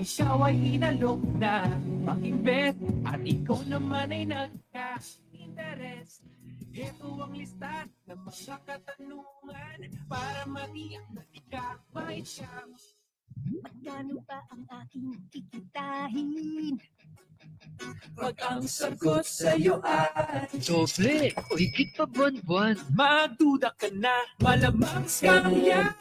ikaw ay inalok na mag-invest at ikaw naman ay nagka-interes. Ito ang lista ng mga katanungan para matiyak na ikaw ay siyang. Magkano ba ang aking kikitahin? Pag ang sagot sa'yo ay Doble o higit pa buwan-buwan. magduda ka na, malamang scam yan.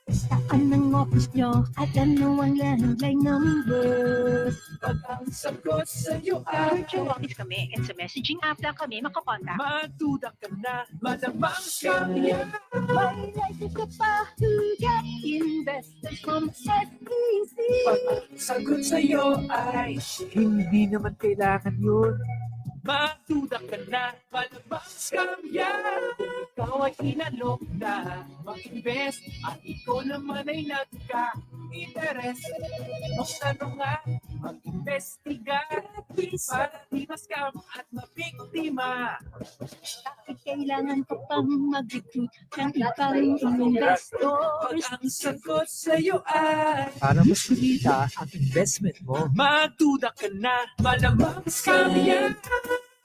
Saan ang office nyo? At ano ang landline number? Pag ang sagot sa'yo ay Virtual office kami at sa messaging app lang kami makakontak. magduda ka na, malamang scam yan. May license ka pa to get investors from SEC. Pag ang sagot sa'yo ay Hindi naman kailangan yun. magduda ka na, malamang scam yan. Ikaw ay inalok na mag-invest at ikaw naman ay nagka-interes. Kung ano nga, mag-investiga para di ma-scam at mabiktima. Bakit kailangan ko pang mag-recruit ng ibang Pag investors? ang sagot sa'yo ay Para mas kumita ang investment mo. magduda ka na, malamang scam yan.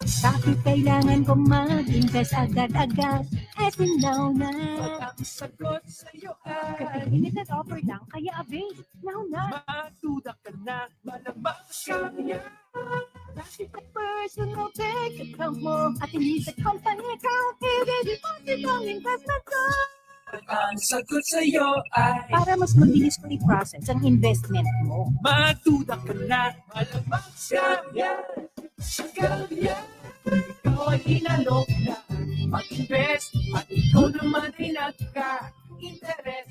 Bakit kailangan ko mag-invest agad-agad? Eto now na. Pag ang sagot sa'yo ay Limited offer lang, kaya avail. Now na. magduda ka na, malamang scam yan. Bakit sa personal bank account mo at hindi sa company account, i-deposit ang investment ko. Pag ang sagot sa'yo ay Para mas mabilis ko i-process ang investment mo. magduda ka na, malamang scam yan. Scam yan. Ikaw ay inalok na mag-invest at ikaw naman ay nagka-interes.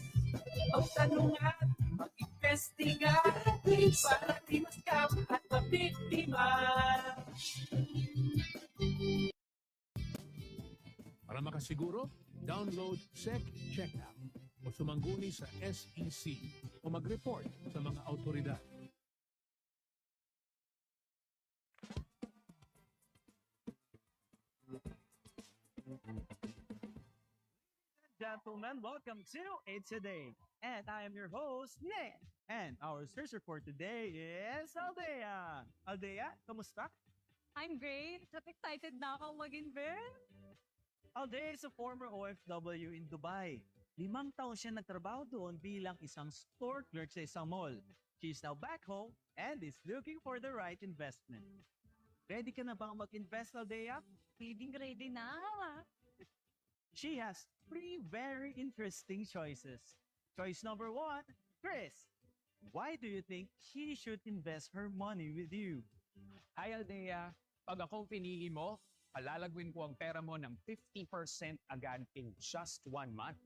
Ang tanong at mag-investiga para di ma-scam at mabiktima. Para makasiguro, download SEC Checkup o sumangguni sa SEC o mag-report sa mga autoridad. Gentlemen, welcome to It's a Day. And I am your host, Ned. And our searcher for today is Aldea. Aldea, kamusta? I'm great. At excited na ako mag-invest. Aldea is a former OFW in Dubai. 5 taon siya nagtrabaho doon bilang isang store clerk sa isang mall. She is now back home and is looking for the right investment. Ready ka na bang mag-invest, Aldea? Ready na. She has 3 very interesting choices. Choice number 1, Chris. Why do you think she should invest her money with you? Hi Aldea, pag ako pinili mo, palalagwin ko ang pera mo ng 50% agad in just 1 month.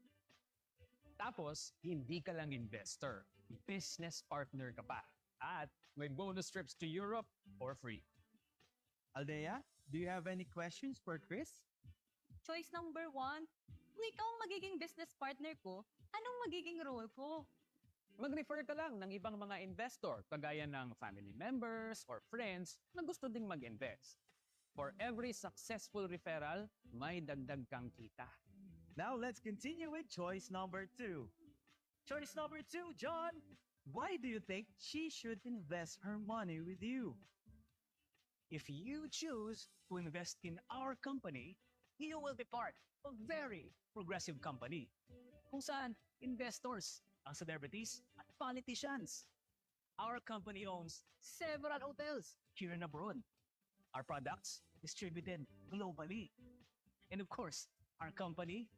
Tapos, hindi ka lang investor, business partner ka pa. At may bonus trips to Europe for free. Aldea, do you have any questions for Chris? Choice number 1, kung ikaw ang magiging business partner ko, anong magiging role ko? Mag-refer ka lang ng ibang mga investor, kagaya ng family members or friends na gusto ding mag-invest. For every successful referral, may dagdag kang kita. Now let's continue with choice number 2. Choice number 2, John. Why do you think she should invest her money with you? If you choose to invest in our company, you will be part of a very progressive company kung saan investors ang celebrities at politicians. Our company owns several hotels here and abroad. Our products distributed globally. And of course, our company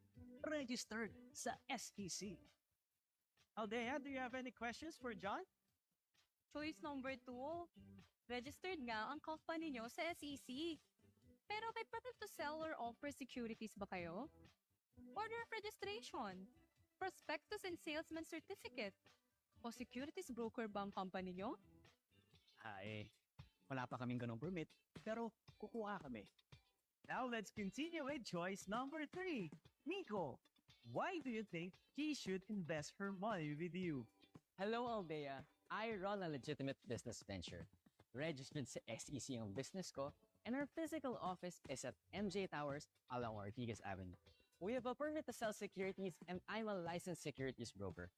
registered sa SEC. Aldea, do you have any questions for John? Choice number 2, registered nga ang company nyo sa SEC. Pero may patent to sell or offer securities ba kayo? Order of registration, prospectus and salesman certificate, o securities broker ba ang company nyo? Wala pa kaming ganong permit, pero kukuha kami. Now let's continue with choice number 3. Nico, why do you think she should invest her money with you? Hello, Aldea. I run a legitimate business venture. Registered sa SEC ang business ko, and our physical office is at MJ Towers along Ortigas Avenue. We have a permit to sell securities, and I'm a licensed securities broker.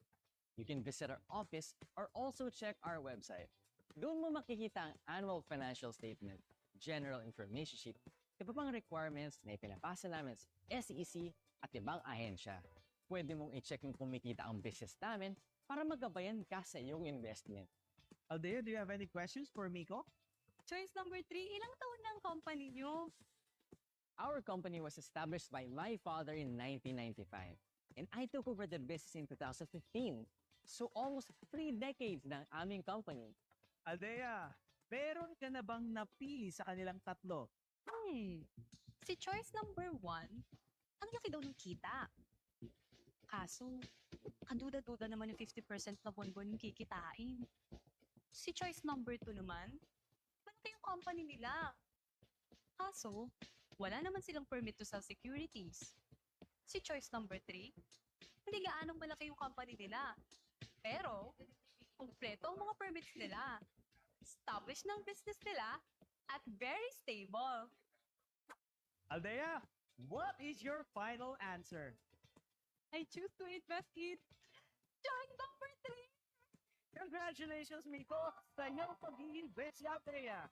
You can visit our office or also check our website. Doon mo makikita ang annual financial statement, general information sheet, iba pang requirements na ipinapasa namin sa SEC at ibang ahensya. Pwede mong i-check kung kumikita ang business namin para magabayan ka sa iyong investment. Aldea, do you have any questions for Miko? Choice number 3, ilang taon na ang company nyo? Our company was established by my father in 1995, and I took over the business in 2015. So almost 3 decades na ang aming company. Aldea, meron ka na bang napili sa kanilang tatlo? Si choice number 1, ang laki daw ng kita. Kaso, kaduda-duda naman yung 50% na bonbon yung kikitain. Si choice number 2 naman, malaki yung company nila. Kaso, wala naman silang permit to sell securities. Si choice number 3, hindi gaanong malaki yung company nila. Pero, kumpleto ang mga permits nila. Established ng business nila at very stable. Aldea, what is your final answer? I choose to invest in choice number 3. Congratulations, Miko, sa iyong pag-i-invest, Aldea.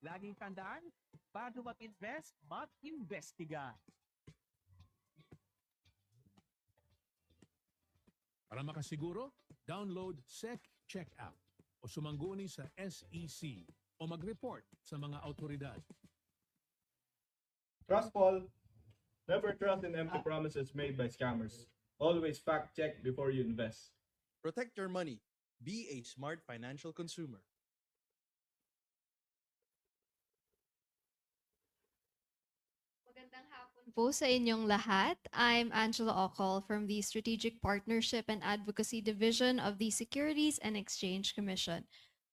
Laging tandaan, bago mag-invest, mag-investiga. Para makasiguro, download SEC Check App o sumangguni sa SEC o mag-report sa mga autoridad. Trust fall. Never trust in empty promises made by scammers. Always fact check before you invest. Protect your money. Be a smart financial consumer. Magandang hapon po sa inyong lahat. I'm Angela Ocol from the Strategic Partnership and Advocacy Division of the Securities and Exchange Commission.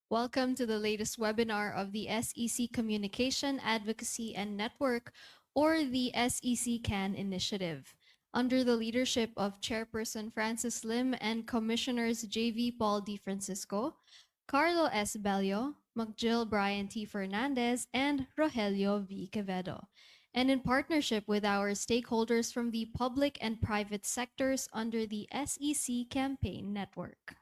Welcome to the latest webinar of the SEC Communication, Advocacy, and Network, or the SEC CAN initiative. Under the leadership of Chairperson Francis Lim and Commissioners J.V. Paul D. Francisco, Carlo S. Bello, McGill Brian T. Fernandez, and Rogelio V. Quevedo, and in partnership with our stakeholders from the public and private sectors under the SEC Campaign Network.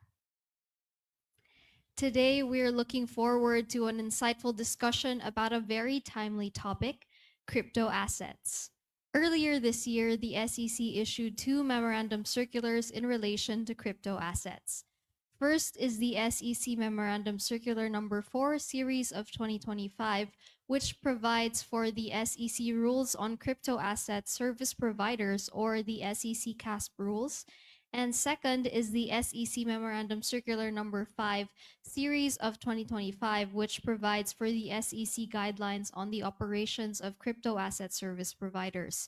Today, we're looking forward to an insightful discussion about a very timely topic, crypto assets. Earlier this year, the SEC issued 2 memorandum circulars in relation to crypto assets. First is the SEC Memorandum Circular Number 4, Series of 2025, which provides for the SEC rules on crypto asset service providers, or the SEC CASP rules. And second is the SEC Memorandum Circular Number 5, Series of 2025, which provides for the SEC guidelines on the operations of crypto asset service providers.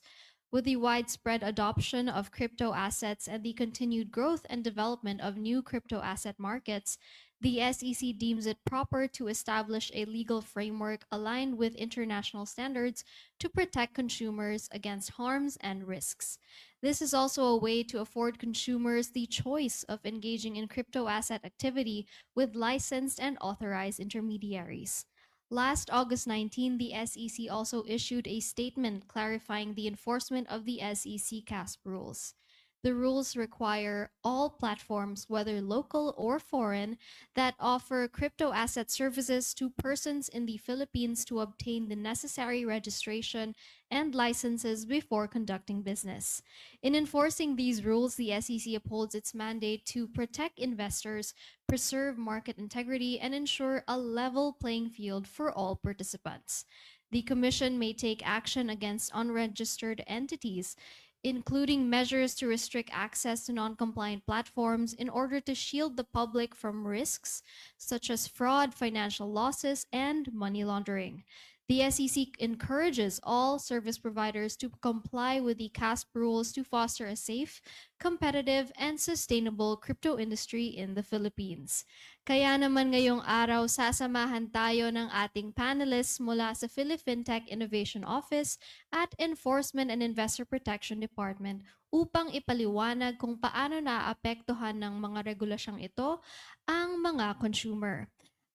With the widespread adoption of crypto assets and the continued growth and development of new crypto asset markets, the SEC deems it proper to establish a legal framework aligned with international standards to protect consumers against harms and risks. This is also a way to afford consumers the choice of engaging in crypto asset activity with licensed and authorized intermediaries. Last August 19, the SEC also issued a statement clarifying the enforcement of the SEC CASP rules. The rules require all platforms, whether local or foreign, that offer crypto asset services to persons in the Philippines to obtain the necessary registration and licenses before conducting business. In enforcing these rules, the SEC upholds its mandate to protect investors, preserve market integrity, and ensure a level playing field for all participants. The Commission may take action against unregistered entities, including measures to restrict access to non-compliant platforms in order to shield the public from risks such as fraud, financial losses, and money laundering. The SEC encourages all service providers to comply with the CASP rules to foster a safe, competitive, and sustainable crypto industry in the Philippines. Kaya naman ngayong araw, sasamahan tayo ng ating panelists mula sa PhiliFintech Innovation Office at Enforcement and Investor Protection Department upang ipaliwanag kung paano naapektuhan ng mga regulasyong ito ang mga consumer.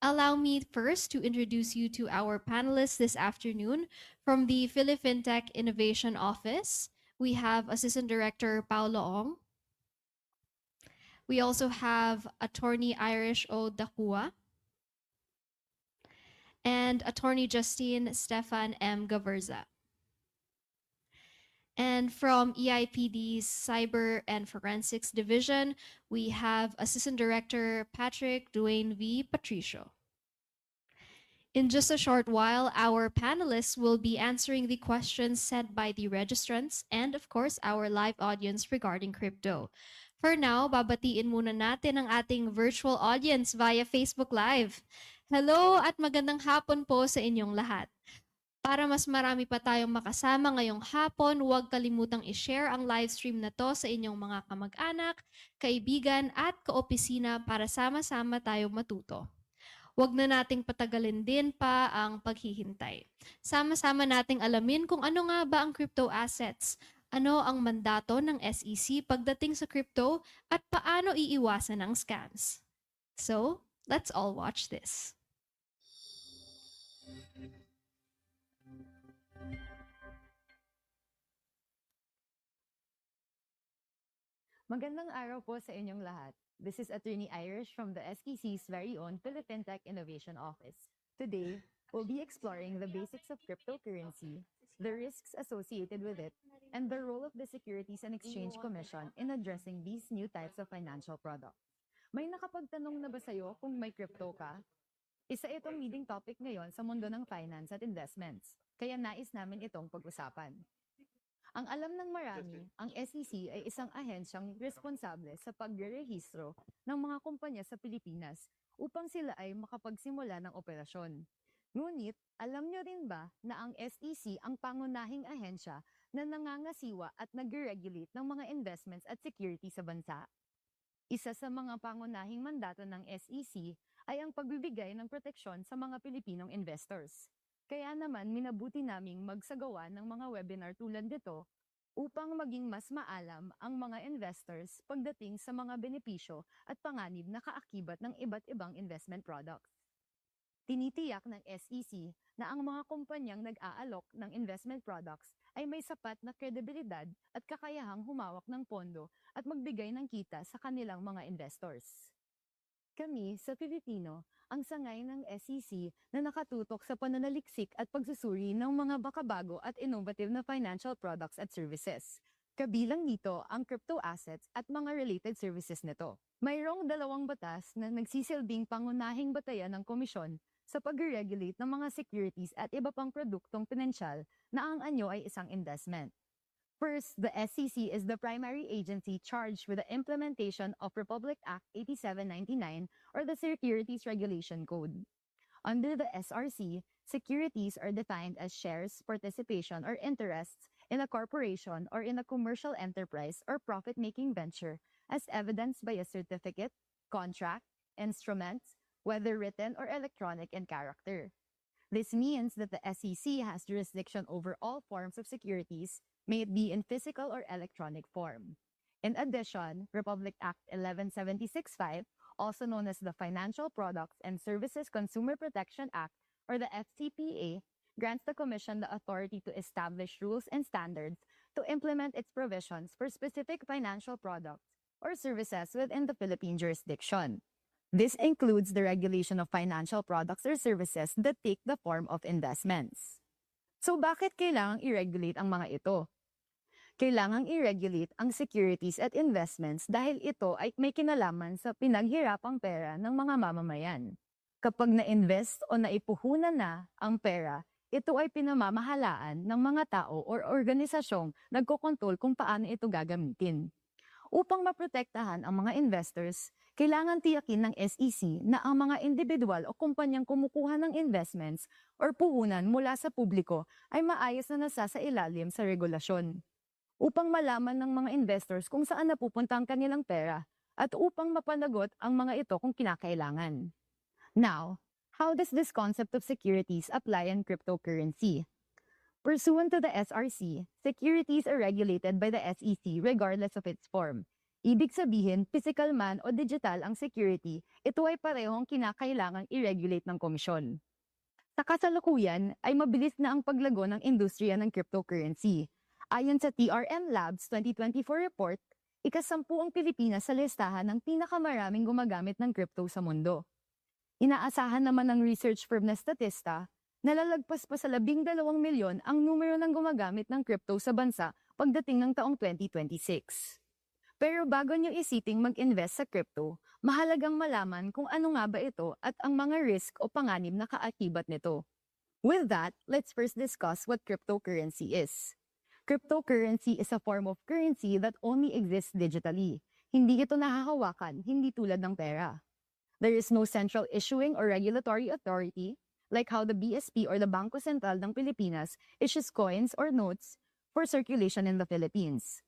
Allow me first to introduce you to our panelists this afternoon. From the PhiliFintech Innovation Office, we have Assistant Director Paulo Ong, We also have Attorney Irish O. Dacua and Attorney Justine Stefan M. Gaverza. And from EIPD's Cyber and Forensics Division, we have Assistant Director Patrick Duane V. Patricio. In just a short while, our panelists will be answering the questions sent by the registrants and, of course, our live audience regarding crypto. For now, babatiin muna natin ang ating virtual audience via Facebook Live. Hello at magandang hapon po sa inyong lahat. Para mas marami pa tayong makasama ngayong hapon, huwag kalimutang i-share ang live stream na to sa inyong mga kamag-anak, kaibigan at kaopisina para sama-sama tayong matuto. Huwag na nating patagalin din pa ang paghihintay. Sama-sama nating alamin kung ano nga ba ang crypto assets, ano ang mandato ng SEC pagdating sa crypto at paano iiwasan ang scams. So, let's all watch this. Magandang araw po sa inyong lahat. This is Attorney Irish from the SEC's very own PhilFintech Innovation Office. Today, we'll be exploring the basics of cryptocurrency, the risks associated with it, and the role of the Securities and Exchange Commission in addressing these new types of financial products. May nakapagtanong na ba sa'yo kung may crypto ka? Isa itong leading topic ngayon sa mundo ng finance at investments, kaya nais namin itong pag-usapan. Ang alam ng marami, ang SEC ay isang ahensyang responsable sa pagrerehistro ng mga kumpanya sa Pilipinas upang sila ay makapagsimula ng operasyon. Ngunit, alam nyo rin ba na ang SEC ang pangunahing ahensya na nangangasiwa at nag-regulate ng mga investments at securities sa bansa? Isa sa mga pangunahing mandato ng SEC ay ang pagbibigay ng proteksyon sa mga Pilipinong investors. Kaya naman minabuti naming magsagawa ng mga webinar tulad nito upang maging mas maalam ang mga investors pagdating sa mga benepisyo at panganib na kaakibat ng iba't ibang investment products. Tinitiyak ng SEC na ang mga kumpanyang nag-aalok ng investment products ay may sapat na kredibilidad at kakayahang humawak ng pondo at magbigay ng kita sa kanilang mga investors. Kami, sa Pilipino, ang sangay ng SEC na nakatutok sa pananaliksik at pagsusuri ng mga bakabago at innovative na financial products at services. Kabilang dito ang crypto assets at mga related services nito. Mayroong 2 batas na nagsisilbing pangunahing batayan ng komisyon sa pag-regulate ng mga securities at iba pang produktong pinansyal na ang anyo ay isang investment. First, the SEC is the primary agency charged with the implementation of Republic Act 8799 or the Securities Regulation Code. Under the SRC, securities are defined as shares, participation, or interests in a corporation or in a commercial enterprise or profit-making venture as evidenced by a certificate, contract, instruments, whether written or electronic in character. This means that the SEC has jurisdiction over all forms of securities, may it be in physical or electronic form. In addition, Republic Act 11765, also known as the Financial Products and Services Consumer Protection Act, or the FCPA, grants the Commission the authority to establish rules and standards to implement its provisions for specific financial products or services within the Philippine jurisdiction. This includes the regulation of financial products or services that take the form of investments. So bakit kailangang i-regulate ang mga ito? Kailangang i-regulate ang securities at investments dahil ito ay may kinalaman sa pinaghirapang pera ng mga mamamayan. Kapag na-invest o naipuhunan na ang pera, ito ay pinamamahalaan ng mga tao o organisasyong nagkokontrol kung paano ito gagamitin. Upang maprotektahan ang mga investors, kailangan tiyakin ng SEC na ang mga individual o kumpanyang kumukuha ng investments or puhunan mula sa publiko ay maayos na nasasailalim sa regulasyon. Upang malaman ng mga investors kung saan napupunta ang kanilang pera at upang mapanagot ang mga ito kung kinakailangan. Now, how does this concept of securities apply in cryptocurrency? Pursuant to the SRC, securities are regulated by the SEC regardless of its form. Ibig sabihin, physical man o digital ang security, ito ay parehong kinakailangang i-regulate ng komisyon. Sa kasalukuyan ay mabilis na ang paglago ng industriya ng cryptocurrency. Ayon sa TRM Labs 2024 report, ika-10 ang Pilipinas sa listahan ng pinakamaraming gumagamit ng crypto sa mundo. Inaasahan naman ng research firm na Statista na lalagpas pa sa 12 milyon ang numero ng gumagamit ng crypto sa bansa pagdating ng taong 2026. Pero bago nyo isiping mag-invest sa crypto, mahalagang malaman kung ano nga ba ito at ang mga risk o panganib na kaakibat nito. With that, let's first discuss what cryptocurrency is. Cryptocurrency is a form of currency that only exists digitally. Hindi ito nahahawakan, hindi tulad ng pera. There is no central issuing or regulatory authority, like how the BSP or the Bangko Sentral ng Pilipinas issues coins or notes for circulation in the Philippines.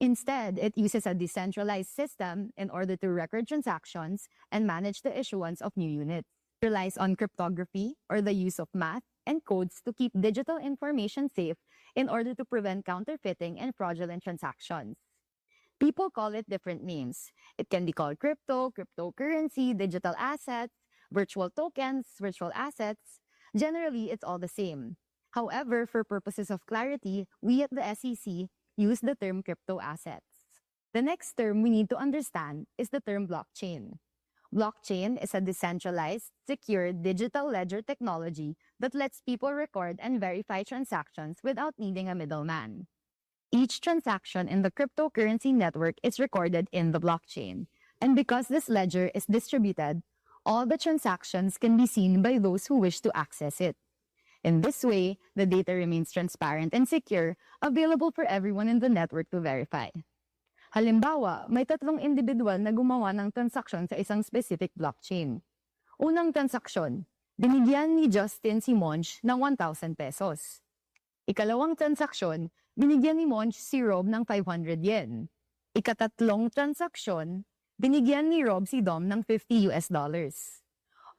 Instead, it uses a decentralized system in order to record transactions and manage the issuance of new units. It relies on cryptography, or the use of math and codes to keep digital information safe in order to prevent counterfeiting and fraudulent transactions. People call it different names. It can be called crypto, cryptocurrency, digital assets, virtual tokens, virtual assets. Generally, it's all the same. However, for purposes of clarity, we at the SEC use the term crypto assets. The next term we need to understand is the term blockchain. Blockchain is a decentralized, secure digital ledger technology that lets people record and verify transactions without needing a middleman. Each transaction in the cryptocurrency network is recorded in the blockchain. And because this ledger is distributed, all the transactions can be seen by those who wish to access it. In this way, the data remains transparent and secure, available for everyone in the network to verify. Halimbawa, may 3 individual na gumawa ng transaksyon sa isang specific blockchain. Unang transaksyon, binigyan ni Justin si Monch ng 1,000 pesos. Ikalawang transaksyon, binigyan ni Monch si Rob ng 500 yen. Ikatatlong transaksyon, binigyan ni Rob si Dom ng $50.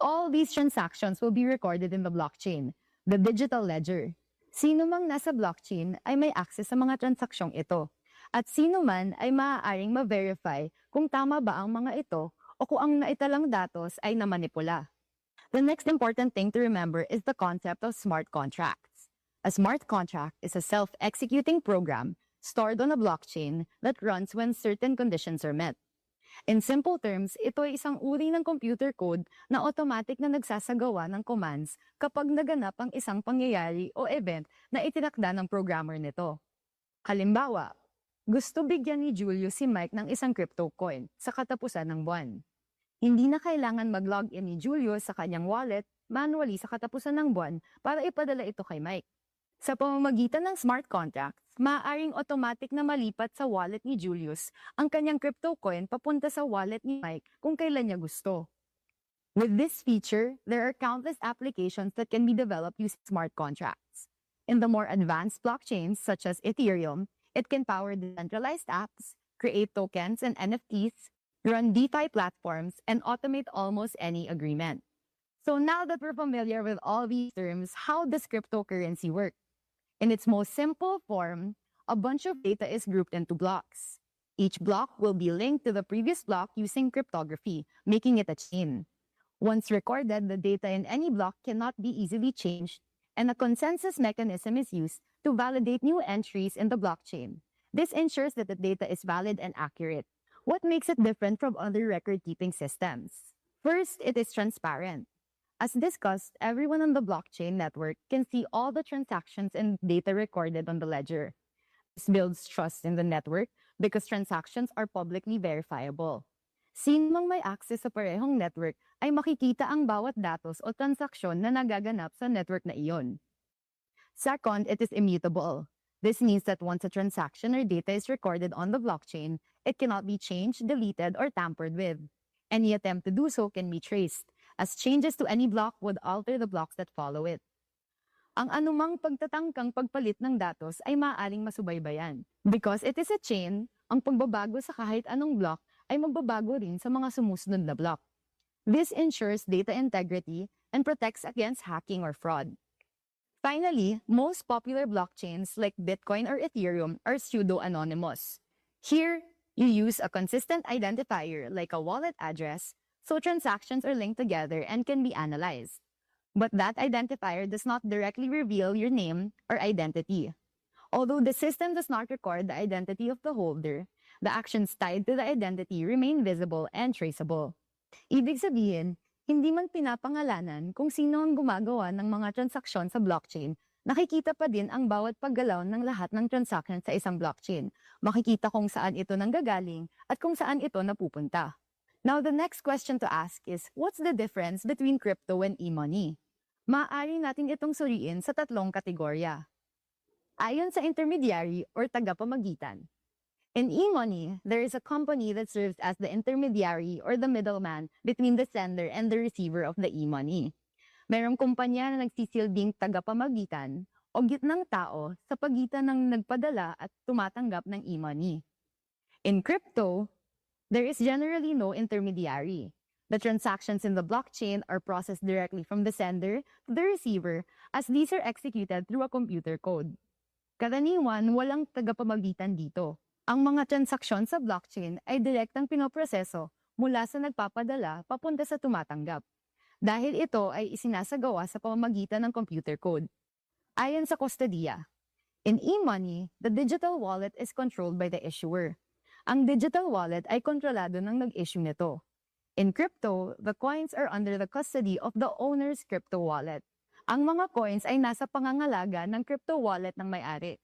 All these transactions will be recorded in the blockchain, the digital ledger. Sino mang nasa blockchain ay may access sa mga transaksyon ito. At sino man ay maaaring ma-verify kung tama ba ang mga ito o kung ang naitalang datos ay namanipula. The next important thing to remember is the concept of smart contracts. A smart contract is a self-executing program stored on a blockchain that runs when certain conditions are met. In simple terms, ito ay isang uri ng computer code na automatic na nagsasagawa ng commands kapag naganap ang isang pangyayari o event na itinakda ng programmer nito. Halimbawa, gusto bigyan ni Julius si Mike ng isang crypto coin sa katapusan ng buwan. Hindi na kailangan mag-login ni Julius sa kanyang wallet manually sa katapusan ng buwan para ipadala ito kay Mike. Sa pamamagitan ng smart contracts, maaaring automatic na malipat sa wallet ni Julius ang kanyang crypto coin papunta sa wallet ni Mike kung kailan niya gusto. With this feature, there are countless applications that can be developed using smart contracts. In the more advanced blockchains such as Ethereum, it can power decentralized apps, create tokens and NFTs, run DeFi platforms, and automate almost any agreement. So now that we're familiar with all these terms, how does cryptocurrency work? In its most simple form, a bunch of data is grouped into blocks. Each block will be linked to the previous block using cryptography, making it a chain. Once recorded, the data in any block cannot be easily changed, and a consensus mechanism is used to validate new entries in the blockchain. This ensures that the data is valid and accurate. What makes it different from other record-keeping systems? First, it is transparent. As discussed, everyone on the blockchain network can see all the transactions and data recorded on the ledger. This builds trust in the network because transactions are publicly verifiable. Sino mang may access sa parehong network ay makikita ang bawat datos o transaksyon na nagaganap sa network na iyon. Second, it is immutable. This means that once a transaction or data is recorded on the blockchain, it cannot be changed, deleted, or tampered with. Any attempt to do so can be traced, as changes to any block would alter the blocks that follow it. Ang anumang pagtatangkang pagpalit ng datos ay maaaring masubaybayan. Because it is a chain, ang pagbabago sa kahit anong block ay magbabago rin sa mga sumusunod na block. This ensures data integrity and protects against hacking or fraud. Finally, most popular blockchains like Bitcoin or Ethereum are pseudo-anonymous. Here, you use a consistent identifier like a wallet address, so transactions are linked together and can be analyzed. But that identifier does not directly reveal your name or identity. Although the system does not record the identity of the holder, The actions tied to the identity remain visible and traceable. Ibig sabihin, hindi man pinapangalanan kung sino ang gumagawa ng mga transaksyon sa blockchain, nakikita pa din ang bawat paggalaw ng lahat ng transaction sa isang blockchain. Makikita kung saan ito nanggagaling at kung saan ito napupunta. Now, the next question to ask is, what's the difference between crypto and e-money? Maaari natin itong suriin sa tatlong kategorya. Ayon sa intermediary or tagapamagitan. In e-money, there is a company that serves as the intermediary or the middleman between the sender and the receiver of the e-money. Merong kumpanya na nagsisilbing tagapamagitan o gitnang tao sa pagitan ng nagpadala at tumatanggap ng e-money. In crypto, there is generally no intermediary. The transactions in the blockchain are processed directly from the sender to the receiver as these are executed through a computer code. Karaniwan, walang tagapamagitan dito. Ang mga transaksyon sa blockchain ay direktang pinoproseso mula sa nagpapadala papunta sa tumatanggap. Dahil ito ay isinasagawa sa pamamagitan ng computer code. Ayon sa kustodiya, in e-money, the digital wallet is controlled by the issuer. Ang digital wallet ay kontrolado ng nag-issue nito. In crypto, the coins are under the custody of the owner's crypto wallet. Ang mga coins ay nasa pangangalaga ng crypto wallet ng may-ari.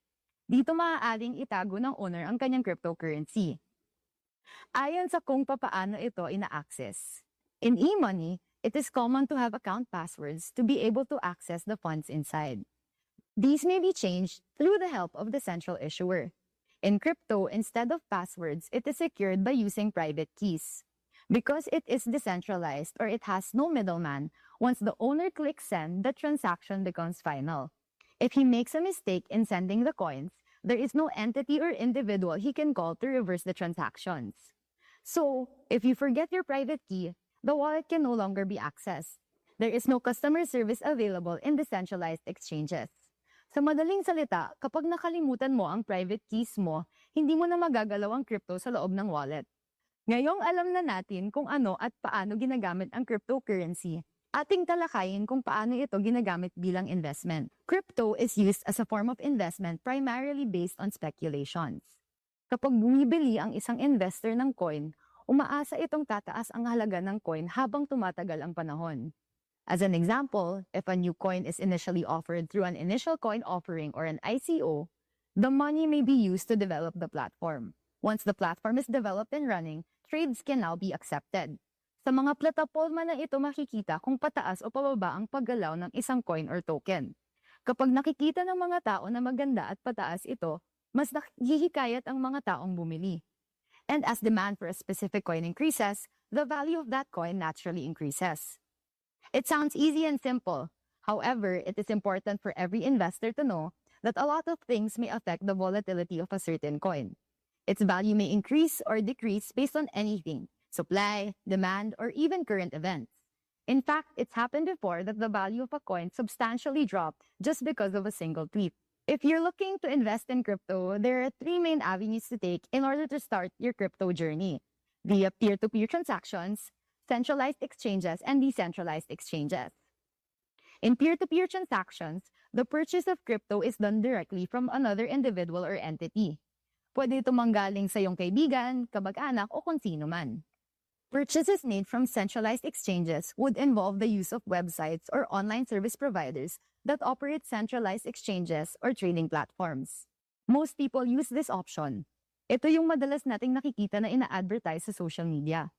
Dito maaaring itago ng owner ang kanyang cryptocurrency. Ayon sa kung papaano ito ina-access. In e-money, it is common to have account passwords to be able to access the funds inside. These may be changed through the help of the central issuer. In crypto, instead of passwords, it is secured by using private keys. Because it is decentralized or it has no middleman, once the owner clicks send, the transaction becomes final. If he makes a mistake in sending the coins, there is no entity or individual he can call to reverse the transactions. So, if you forget your private key, the wallet can no longer be accessed. There is no customer service available in decentralized exchanges. Sa madaling salita, kapag nakalimutan mo ang private keys mo, hindi mo na magagalaw ang crypto sa loob ng wallet. Ngayong alam na natin kung ano at paano ginagamit ang cryptocurrency, ating talakayin kung paano ito ginagamit bilang investment. Crypto is used as a form of investment primarily based on speculations. Kapag bumibili ang isang investor ng coin, umaasa itong tataas ang halaga ng coin habang tumatagal ang panahon. As an example, if a new coin is initially offered through an initial coin offering or an ICO, the money may be used to develop the platform. Once the platform is developed and running, trades can now be accepted. Sa mga plataporma na ito makikita kung pataas o pababa ang paggalaw ng isang coin or token. Kapag nakikita ng mga tao na maganda at pataas ito, mas nakihikayat ang mga taong bumili. And as demand for a specific coin increases, the value of that coin naturally increases. It sounds easy and simple. However, it is important for every investor to know that a lot of things may affect the volatility of a certain coin. Its value may increase or decrease based on anything. Supply, demand, or even current events. In fact, it's happened before that the value of a coin substantially dropped just because of a single tweet. If you're looking to invest in crypto, there are three main avenues to take in order to start your crypto journey: via peer-to-peer transactions, centralized exchanges, and decentralized exchanges. In peer-to-peer transactions, the purchase of crypto is done directly from another individual or entity. Pwede ito manggaling sa iyong kaibigan, kamag-anak, o kung sino man. Purchases made from centralized exchanges would involve the use of websites or online service providers that operate centralized exchanges or trading platforms. Most people use this option. Ito yung madalas nating nakikita na ina-advertise sa social media.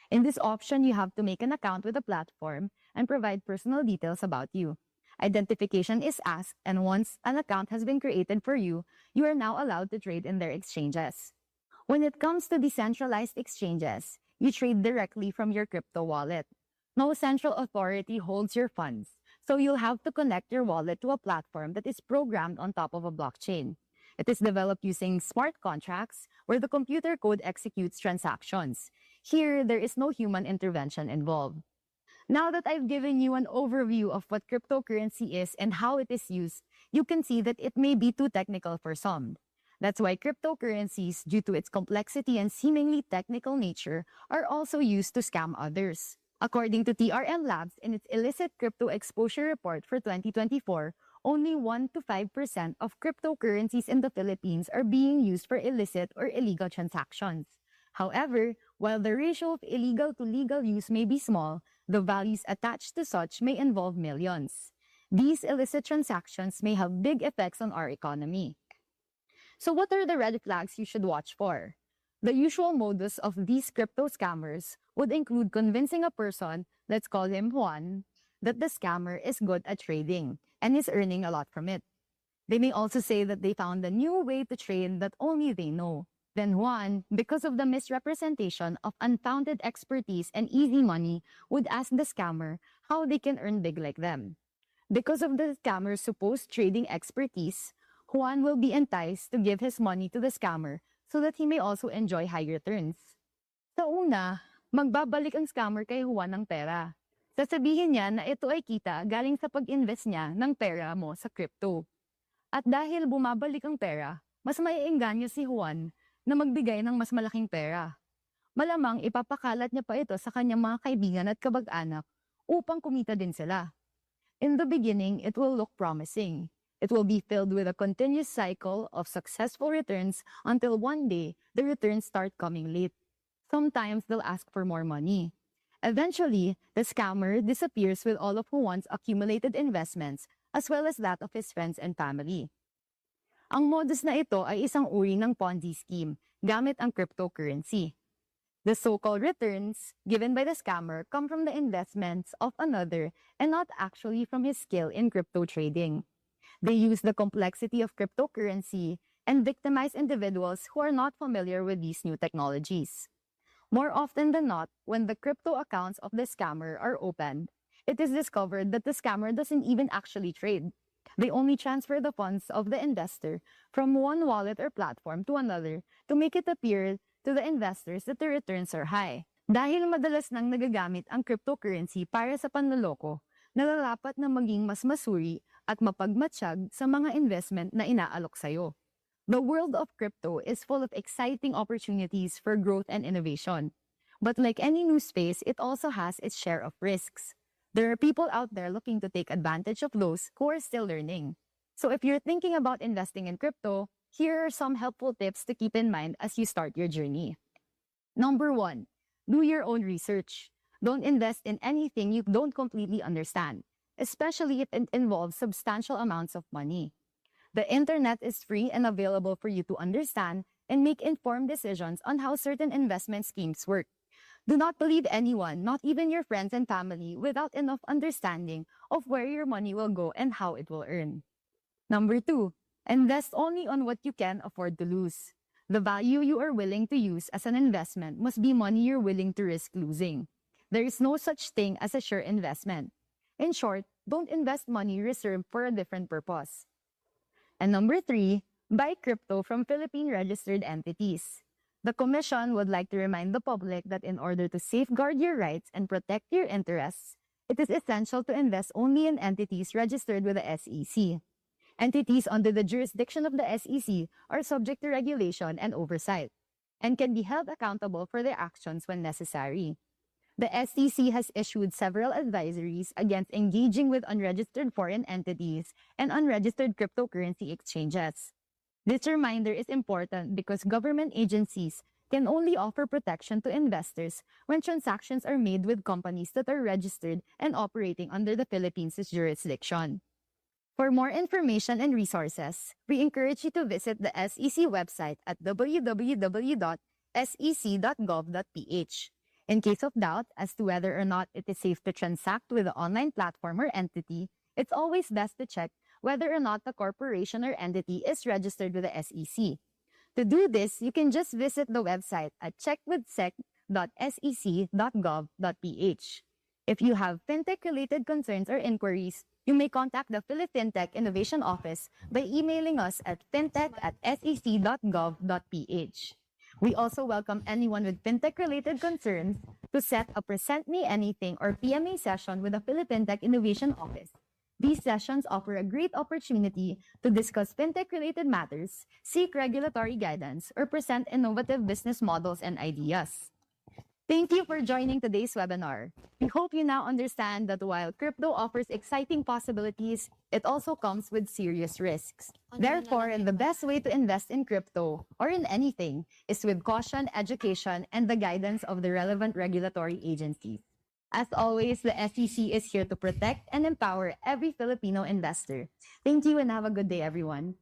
In this option, you have to make an account with the platform and provide personal details about you. Identification is asked, and once an account has been created for you, you are now allowed to trade in their exchanges. When it comes to decentralized exchanges, you trade directly from your crypto wallet. No central authority holds your funds, so you'll have to connect your wallet to a platform that is programmed on top of a blockchain. It is developed using smart contracts where the computer code executes transactions. Here, there is no human intervention involved. Now that I've given you an overview of what cryptocurrency is and how it is used, you can see that it may be too technical for some. That's why cryptocurrencies, due to its complexity and seemingly technical nature, are also used to scam others. According to TRM Labs in its illicit crypto exposure report for 2024, only 1 to 5% of cryptocurrencies in the Philippines are being used for illicit or illegal transactions. However, while the ratio of illegal to legal use may be small, the values attached to such may involve millions. These illicit transactions may have big effects on our economy. So what are the red flags you should watch for? The usual modus of these crypto scammers would include convincing a person, let's call him Juan, that the scammer is good at trading and is earning a lot from it. They may also say that they found a new way to trade that only they know. Then Juan, because of the misrepresentation of unfounded expertise and easy money, would ask the scammer how they can earn big like them. Because of the scammer's supposed trading expertise, Juan will be enticed to give his money to the scammer so that he may also enjoy high returns. Sa una, magbabalik ang scammer kay Juan ng pera. Sasabihin niya na ito ay kita galing sa pag-invest niya ng pera mo sa crypto. At dahil bumabalik ang pera, mas maiengganyo si Juan na magbigay ng mas malaking pera. Malamang ipapakalat niya pa ito sa kanyang mga kaibigan at kabag-anak upang kumita din sila. In the beginning, it will look promising. It will be filled with a continuous cycle of successful returns until one day, the returns start coming late. Sometimes they'll ask for more money. Eventually, the scammer disappears with all of Juan's accumulated investments as well as that of his friends and family. Ang modus na ito ay isang uri ng Ponzi scheme gamit ang cryptocurrency. The so-called returns given by the scammer come from the investments of another and not actually from his skill in crypto trading. They use the complexity of cryptocurrency and victimize individuals who are not familiar with these new technologies. More often than not, when the crypto accounts of the scammer are opened, it is discovered that the scammer doesn't even actually trade. They only transfer the funds of the investor from one wallet or platform to another to make it appear to the investors that the returns are high. Dahil madalas nang nagagamit ang cryptocurrency para sa panloloko, nararapat na maging mas masuri at mapagmatsyag sa mga investment na inaalok sa'yo. The world of crypto is full of exciting opportunities for growth and innovation. But like any new space, it also has its share of risks. There are people out there looking to take advantage of those who are still learning. So if you're thinking about investing in crypto, here are some helpful tips to keep in mind as you start your journey. Number 1, do your own research. Don't invest in anything you don't completely understand, especially if it involves substantial amounts of money. The internet is free and available for you to understand and make informed decisions on how certain investment schemes work. Do not believe anyone, not even your friends and family, without enough understanding of where your money will go and how it will earn. Number 2, invest only on what you can afford to lose. The value you are willing to use as an investment must be money you're willing to risk losing. There is no such thing as a sure investment. In short, don't invest money reserved for a different purpose. And number 3, buy crypto from Philippine-registered entities. The Commission would like to remind the public that in order to safeguard your rights and protect your interests, it is essential to invest only in entities registered with the SEC. Entities under the jurisdiction of the SEC are subject to regulation and oversight, and can be held accountable for their actions when necessary. The SEC has issued several advisories against engaging with unregistered foreign entities and unregistered cryptocurrency exchanges. This reminder is important because government agencies can only offer protection to investors when transactions are made with companies that are registered and operating under the Philippines' jurisdiction. For more information and resources, we encourage you to visit the SEC website at www.sec.gov.ph. In case of doubt as to whether or not it is safe to transact with the online platform or entity, it's always best to check whether or not the corporation or entity is registered with the SEC. To do this, you can just visit the website at checkwithsec.sec.gov.ph. If you have fintech-related concerns or inquiries, you may contact the PhilFintech Innovation Office by emailing us at fintech@sec.gov.ph. We also welcome anyone with fintech-related concerns to set a Present Me Anything or PMA session with the PhilFintech Innovation Office. These sessions offer a great opportunity to discuss fintech-related matters, seek regulatory guidance, or present innovative business models and ideas. Thank you for joining today's webinar. We hope you now understand that while crypto offers exciting possibilities, it also comes with serious risks. Therefore, the best way to invest in crypto or in anything is with caution, education, and the guidance of the relevant regulatory agencies. As always, the SEC is here to protect and empower every Filipino investor. Thank you and have a good day, everyone.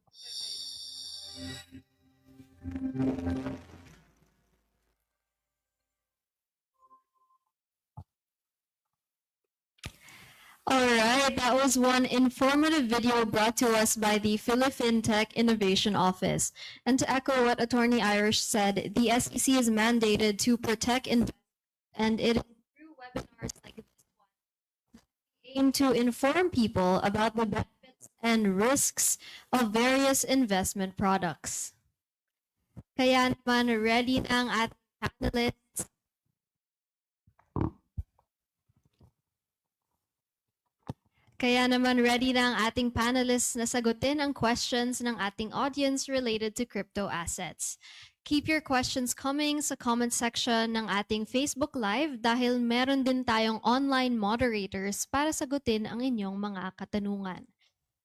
All right, that was one informative video brought to us by the PhiliFintech Innovation Office. And to echo what Attorney Irish said, the SEC is mandated to protect and it is through webinars like this one aim to inform people about the benefits and risks of various investment products. Kaya naman ready na ang ating panelists. Kaya naman ready na ang ating panelists na sagutin ang questions ng ating audience related to crypto assets. Keep your questions coming sa comment section ng ating Facebook Live dahil meron din tayong online moderators para sagutin ang inyong mga katanungan.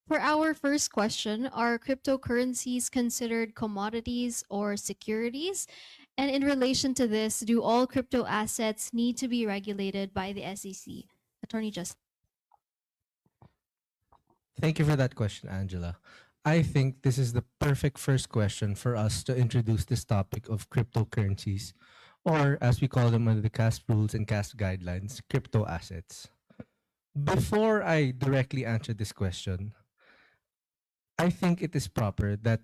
For our first question, are cryptocurrencies considered commodities or securities? And in relation to this, do all crypto assets need to be regulated by the SEC? Attorney Justin. Thank you for that question, Angela. I think this is the perfect first question for us to introduce this topic of cryptocurrencies, or as we call them under the CASP rules and CASP guidelines, crypto assets. Before I directly answer this question, I think it is proper that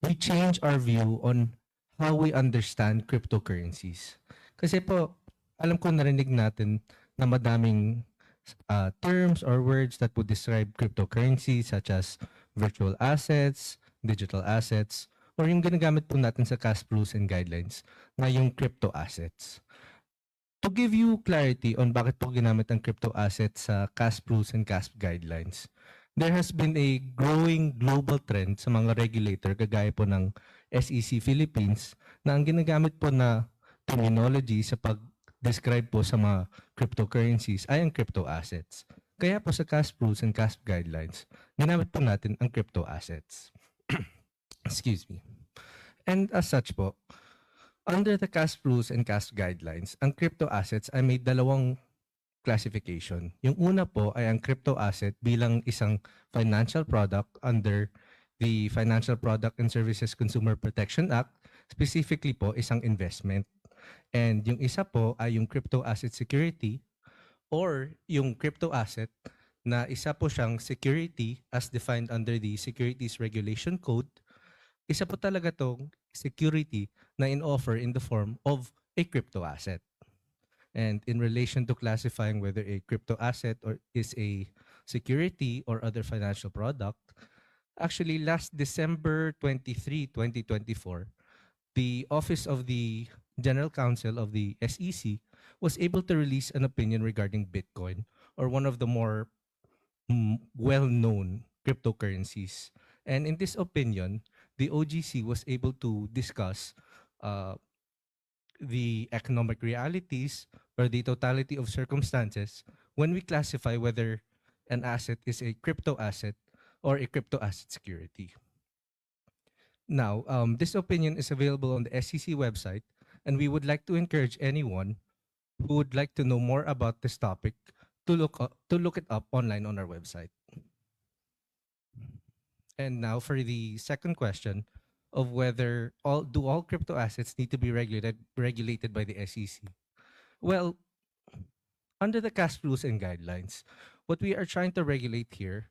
we change our view on how we understand cryptocurrencies. Kasi po, alam ko narinig natin na madaming terms or words that would describe cryptocurrency such as virtual assets, digital assets, or yung ginagamit po natin sa CASP rules and guidelines na yung crypto assets. To give you clarity on bakit po ginamit ang crypto assets sa CASP rules and CASP guidelines, there has been a growing global trend sa mga regulator kagaya po ng SEC Philippines na ang ginagamit po na terminology sa pag-describe po sa mga cryptocurrencies ay ang crypto assets. Kaya po sa CASP rules and CASP guidelines, ginamit po natin ang crypto assets. Excuse me. And as such po, under the CASP rules and CASP guidelines, ang crypto assets ay may dalawang classification. Yung una po ay ang crypto asset bilang isang financial product under the Financial Product and Services Consumer Protection Act, specifically po isang investment. And yung isa po ay yung crypto asset security or yung crypto asset na isa po siyang security as defined under the Securities Regulation Code. Isa po talaga tong security na in-offer in the form of a crypto asset. And in relation to classifying whether a crypto asset or is a security or other financial product, actually last December 23, 2024, the Office of the General Counsel of the SEC was able to release an opinion regarding Bitcoin, or one of the more well-known cryptocurrencies. And in this opinion, the OGC was able to discuss the economic realities or the totality of circumstances when we classify whether an asset is a crypto asset or a crypto asset security. Now, this opinion is available on the SEC website, and we would like to encourage anyone who would like to know more about this topic to look it up online on our website. And now for the second question of whether all crypto assets need to be regulated by the SEC. Well, under the CASP rules and guidelines, what we are trying to regulate here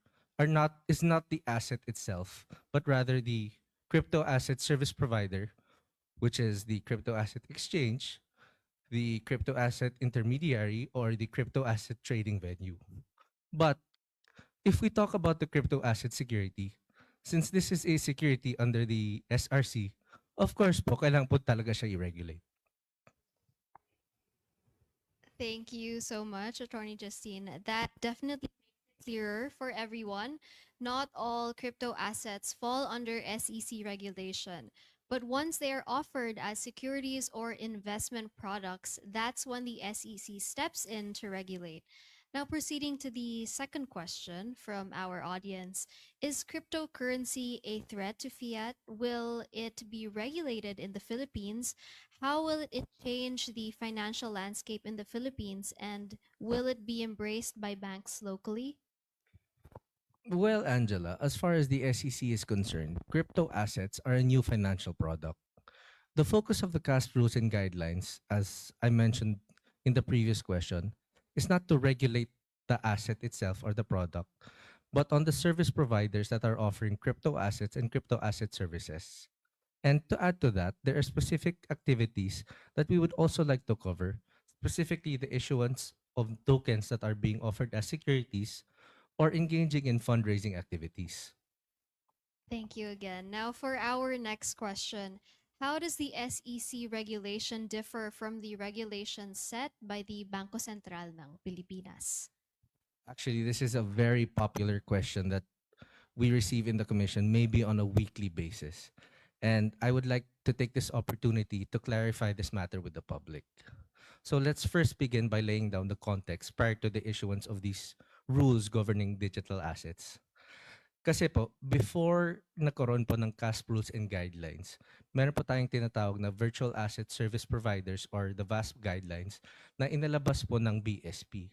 is not the asset itself, but rather the crypto asset service provider, which is the crypto asset exchange, the crypto asset intermediary, or the crypto asset trading venue. But if we talk about the crypto asset security, since this is a security under the SRC, of course po, kailangan po talaga siya i-regulate. Thank you so much, Attorney Justine. That definitely makes it clearer for everyone. Not all crypto assets fall under SEC regulation. But once they are offered as securities or investment products, that's when the SEC steps in to regulate. Now, proceeding to the second question from our audience: is cryptocurrency a threat to fiat? Will it be regulated in the Philippines? How will it change the financial landscape in the Philippines? And will it be embraced by banks locally? Well, Angela, as far as the SEC is concerned, crypto assets are a new financial product. The focus of the CASP rules and guidelines, as I mentioned in the previous question, is not to regulate the asset itself or the product, but on the service providers that are offering crypto assets and crypto asset services. And to add to that, there are specific activities that we would also like to cover, specifically the issuance of tokens that are being offered as securities or engaging in fundraising activities. Thank you again. Now, for our next question: how does the SEC regulation differ from the regulations set by the Bangko Sentral ng Pilipinas? Actually, this is a very popular question that we receive in the commission, maybe on a weekly basis. And I would like to take this opportunity to clarify this matter with the public. So let's first begin by laying down the context prior to the issuance of these rules governing digital assets. Kasi po, before nagkaroon po ng CASP rules and guidelines, meron po tayong tinatawag na Virtual Asset Service Providers or the VASP guidelines na inalabas po ng BSP.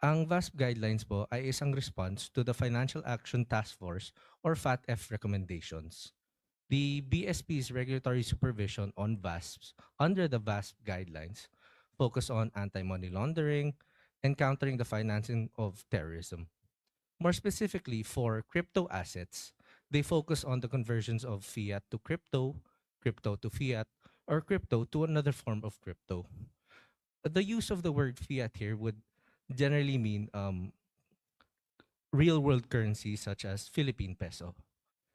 Ang VASP guidelines po ay isang response to the Financial Action Task Force or FATF recommendations. The BSP's regulatory supervision on VASPs under the VASP guidelines focus on anti-money laundering and countering the financing of terrorism. More specifically, for crypto assets, they focus on the conversions of fiat to crypto, crypto to fiat, or crypto to another form of crypto. The use of the word fiat here would generally mean real world currencies such as Philippine peso.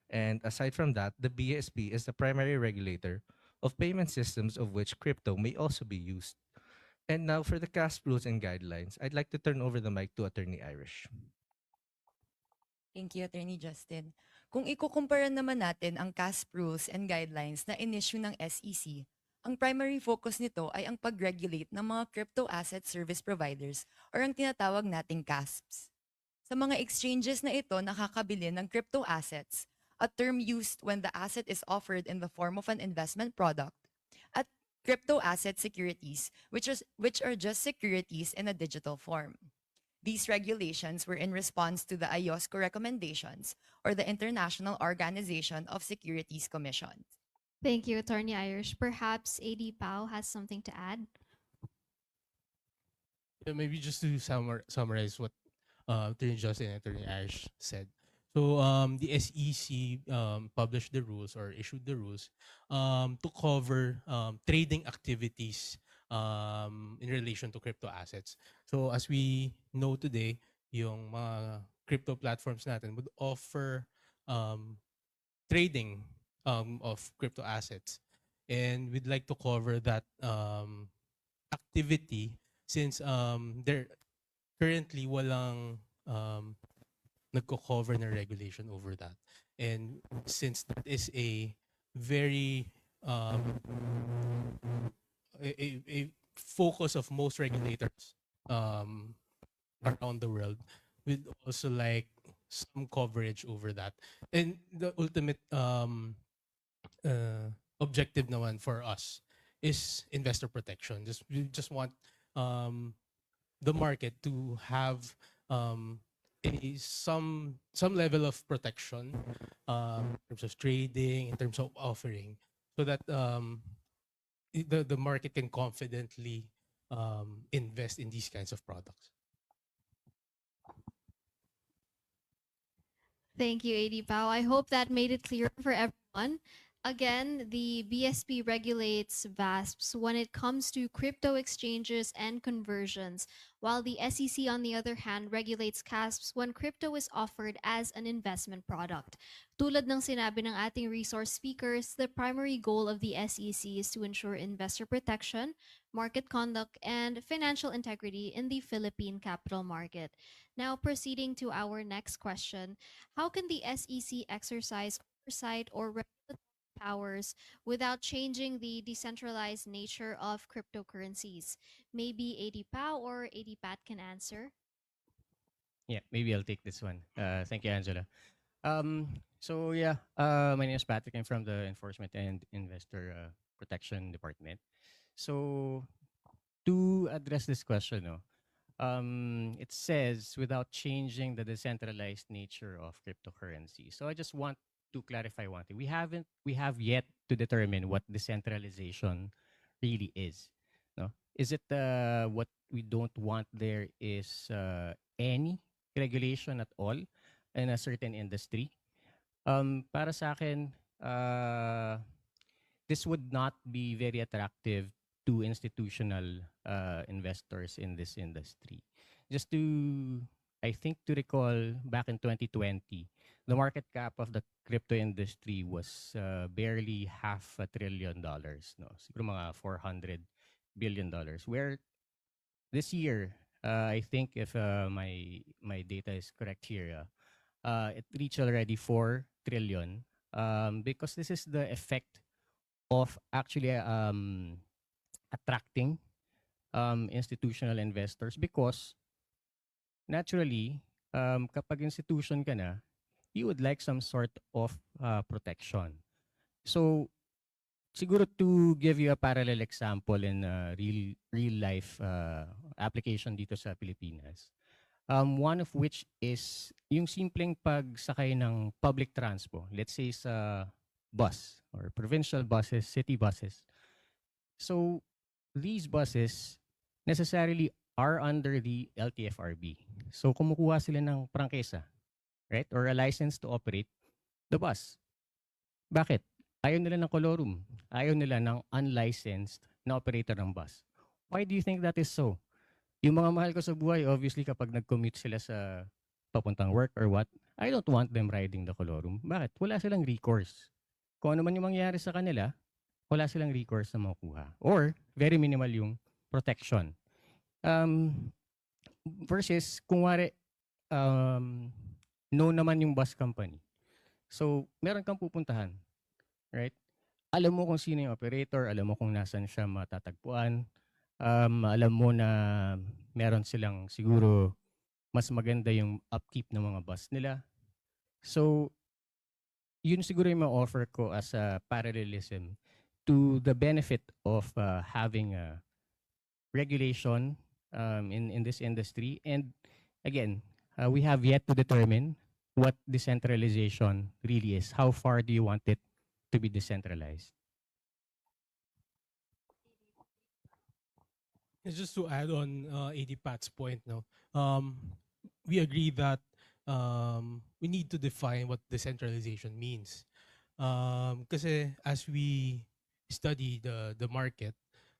And aside from that, the BSP is the primary regulator of payment systems of which crypto may also be used. And now for the CASP rules and guidelines, I'd like to turn over the mic to Attorney Irish. Thank you, Attorney Justin. Kung ikukumpara naman natin ang CASP rules and guidelines na in-issue ng SEC, ang primary focus nito ay ang pag-regulate ng mga crypto asset service providers or ang tinatawag nating CASPs. Sa mga exchanges na ito nakakabili ng crypto assets, a term used when the asset is offered in the form of an investment product, at crypto asset securities, which are just securities in a digital form. These regulations were in response to the IOSCO recommendations, or the International Organization of Securities Commissions. Thank you, Attorney Irish. Perhaps AD Pao has something to add? Maybe just to summarize what Attorney Justin and Attorney Irish said. So the SEC published the rules or issued the rules to cover trading activities in relation to crypto assets. So as we know today, yung mga crypto platforms natin would offer trading of crypto assets. And we'd like to cover that activity since there currently walang nagko-cover na regulation over that. And since that is a very a focus of most regulators around the world, we'd also like some coverage over that. And the ultimate objective naman for us is investor protection. We just want the market to have some level of protection in terms of trading, in terms of offering, so that the market can confidently invest in these kinds of products. Thank you, AD Pao. I hope that made it clear for everyone. Again, the BSP regulates VASPs when it comes to crypto exchanges and conversions, while the SEC, on the other hand, regulates CASPs when crypto is offered as an investment product. Tulad ng sinabi ng ating resource speakers, the primary goal of the SEC is to ensure investor protection, market conduct, and financial integrity in the Philippine capital market. Now, proceeding to our next question: how can the SEC exercise oversight or regulatory powers without changing the decentralized nature of cryptocurrencies? Maybe ADPAO or ADPAT can answer. Yeah, maybe I'll take this one. Thank you, Angela. So yeah, my name is Patrick. I'm from the Enforcement and Investor Protection Department. So to address this question, no, it says without changing the decentralized nature of cryptocurrency. So I just want to clarify one thing. We have yet to determine what decentralization really is. No, is it what we don't want there is any regulation at all in a certain industry? Para sa akin, this would not be very attractive to institutional investors in this industry. Just to, I think to recall, back in 2020, the market cap of the crypto industry was barely $500 billion, no? Siguro mga $400 billion. Where this year, I think if my data is correct here, it reached already 4 trillion, because this is the effect of actually attracting institutional investors, because naturally, kapag institution ka na, you would like some sort of protection. So siguro to give you a parallel example in real life application dito sa Pilipinas, one of which is yung simpleng pagsakay ng public transpo, let's say sa bus or provincial buses, city buses. So these buses necessarily are under the LTFRB. So kumukuha sila ng prangkesa, right? Or a license to operate the bus. Bakit? Ayaw nila ng kolorum. Ayaw nila ng unlicensed na operator ng bus. Why do you think that is so? Yung mga mahal ko sa buhay, obviously kapag nag-commute sila sa papuntang work or what, I don't want them riding the kolorum. Bakit? Wala silang recourse. Kung ano man yung mangyari sa kanila, wala silang recourse na makukuha. Or, very minimal yung protection. Versus, kung wari, no naman yung bus company. So, meron kang pupuntahan. Right? Alam mo kung sino yung operator, alam mo kung nasan siya matatagpuan, alam mo na meron silang siguro mas maganda yung upkeep ng mga bus nila. So, yun siguro yung ma-offer ko as a parallelism to the benefit of having a regulation in this industry. And again, we have yet to determine what decentralization really is. How far do you want it to be decentralized? Just to add on ADPAT's point, no, we agree that we need to define what decentralization means. Kasi as we study the market,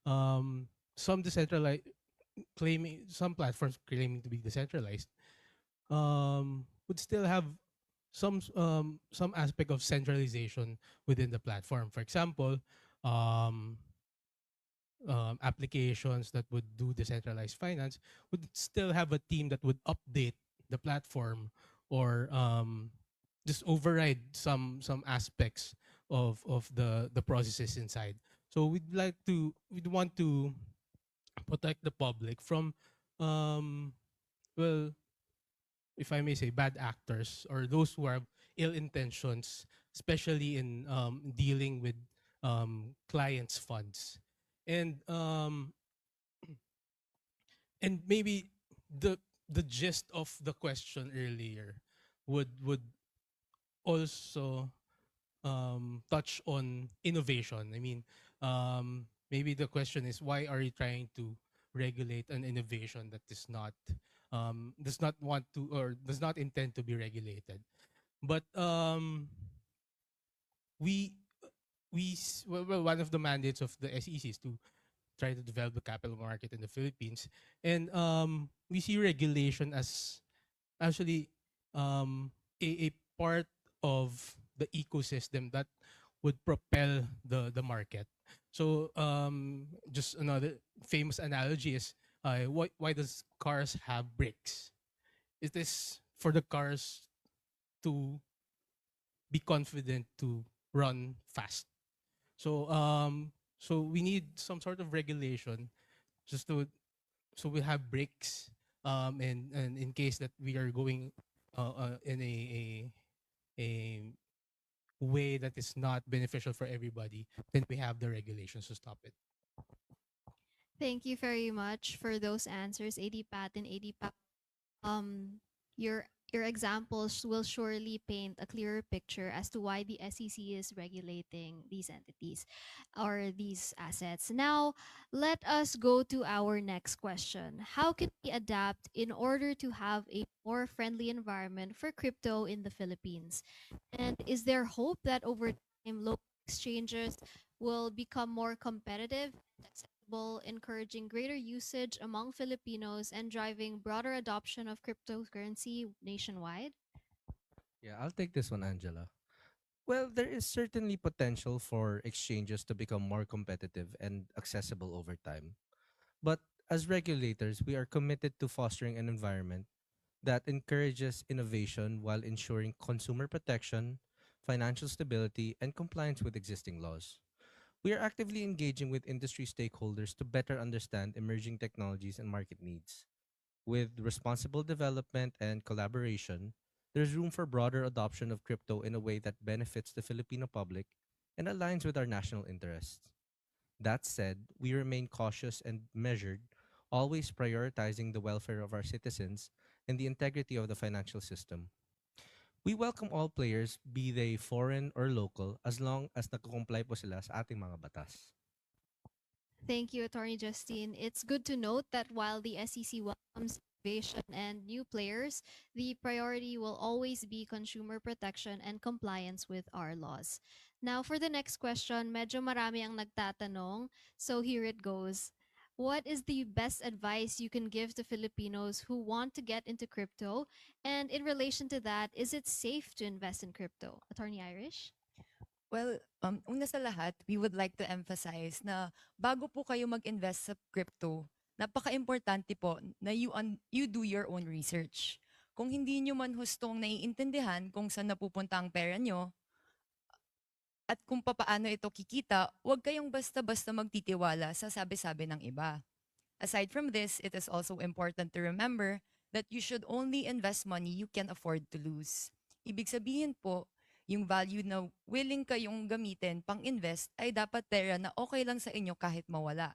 some platforms claiming to be decentralized would still have some aspect of centralization within the platform. For example, applications that would do decentralized finance would still have a team that would update the platform or just override some aspects of the processes inside. So we'd want to protect the public from well, if I may say, bad actors or those who have ill intentions, especially in dealing with clients' funds. And maybe the gist of the question earlier would also touch on innovation. I mean, maybe the question is, why are you trying to regulate an innovation that does not want to or does not intend to be regulated? But one of the mandates of the SEC is to try to develop the capital market in the Philippines, and we see regulation as actually a part of the ecosystem that would propel the market. So just another famous analogy is why does cars have brakes? It is for the cars to be confident to run fast. So we need some sort of regulation just to so we have breaks and in case that we are going in a way that is not beneficial for everybody, then we have the regulations to stop it. Thank you very much for those answers, AD Pat and AD Pat. Um, your examples will surely paint a clearer picture as to why the SEC is regulating these entities or these assets. Now, let us go to our next question. How can we adapt in order to have a more friendly environment for crypto in the Philippines? And is there hope that over time local exchanges will become more competitive and accessible, encouraging greater usage among Filipinos and driving broader adoption of cryptocurrency nationwide? Yeah, I'll take this one, Angela. Well, there is certainly potential for exchanges to become more competitive and accessible over time. But as regulators, we are committed to fostering an environment that encourages innovation while ensuring consumer protection, financial stability, and compliance with existing laws. We are actively engaging with industry stakeholders to better understand emerging technologies and market needs. With responsible development and collaboration, there's room for broader adoption of crypto in a way that benefits the Filipino public and aligns with our national interests. That said, we remain cautious and measured, always prioritizing the welfare of our citizens and the integrity of the financial system. We welcome all players, be they foreign or local, as long as nagko-comply po sila sa ating mga batas. Thank you, Attorney Justine. It's good to note that while the SEC welcomes innovation and new players, the priority will always be consumer protection and compliance with our laws. Now, for the next question, medyo marami ang nagtatanong, so here it goes. What is the best advice you can give to Filipinos who want to get into crypto? And in relation to that, is it safe to invest in crypto? Attorney Irish? Well, una sa lahat, we would like to emphasize na bago po kayo mag-invest sa crypto, napaka-importante po na you do your own research. Kung hindi nyo man hustong naiintindihan kung saan napupunta ang pera nyo, at kung papaano ito kikita, huwag kayong basta-basta magtitiwala sa sabi-sabi ng iba. Aside from this, it is also important to remember that you should only invest money you can afford to lose. Ibig sabihin po, yung value na willing kayong gamitin pang-invest ay dapat pera na okay lang sa inyo kahit mawala.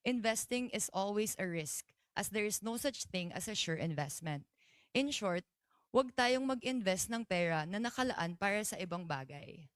Investing is always a risk as there is no such thing as a sure investment. In short, huwag tayong mag-invest ng pera na nakalaan para sa ibang bagay.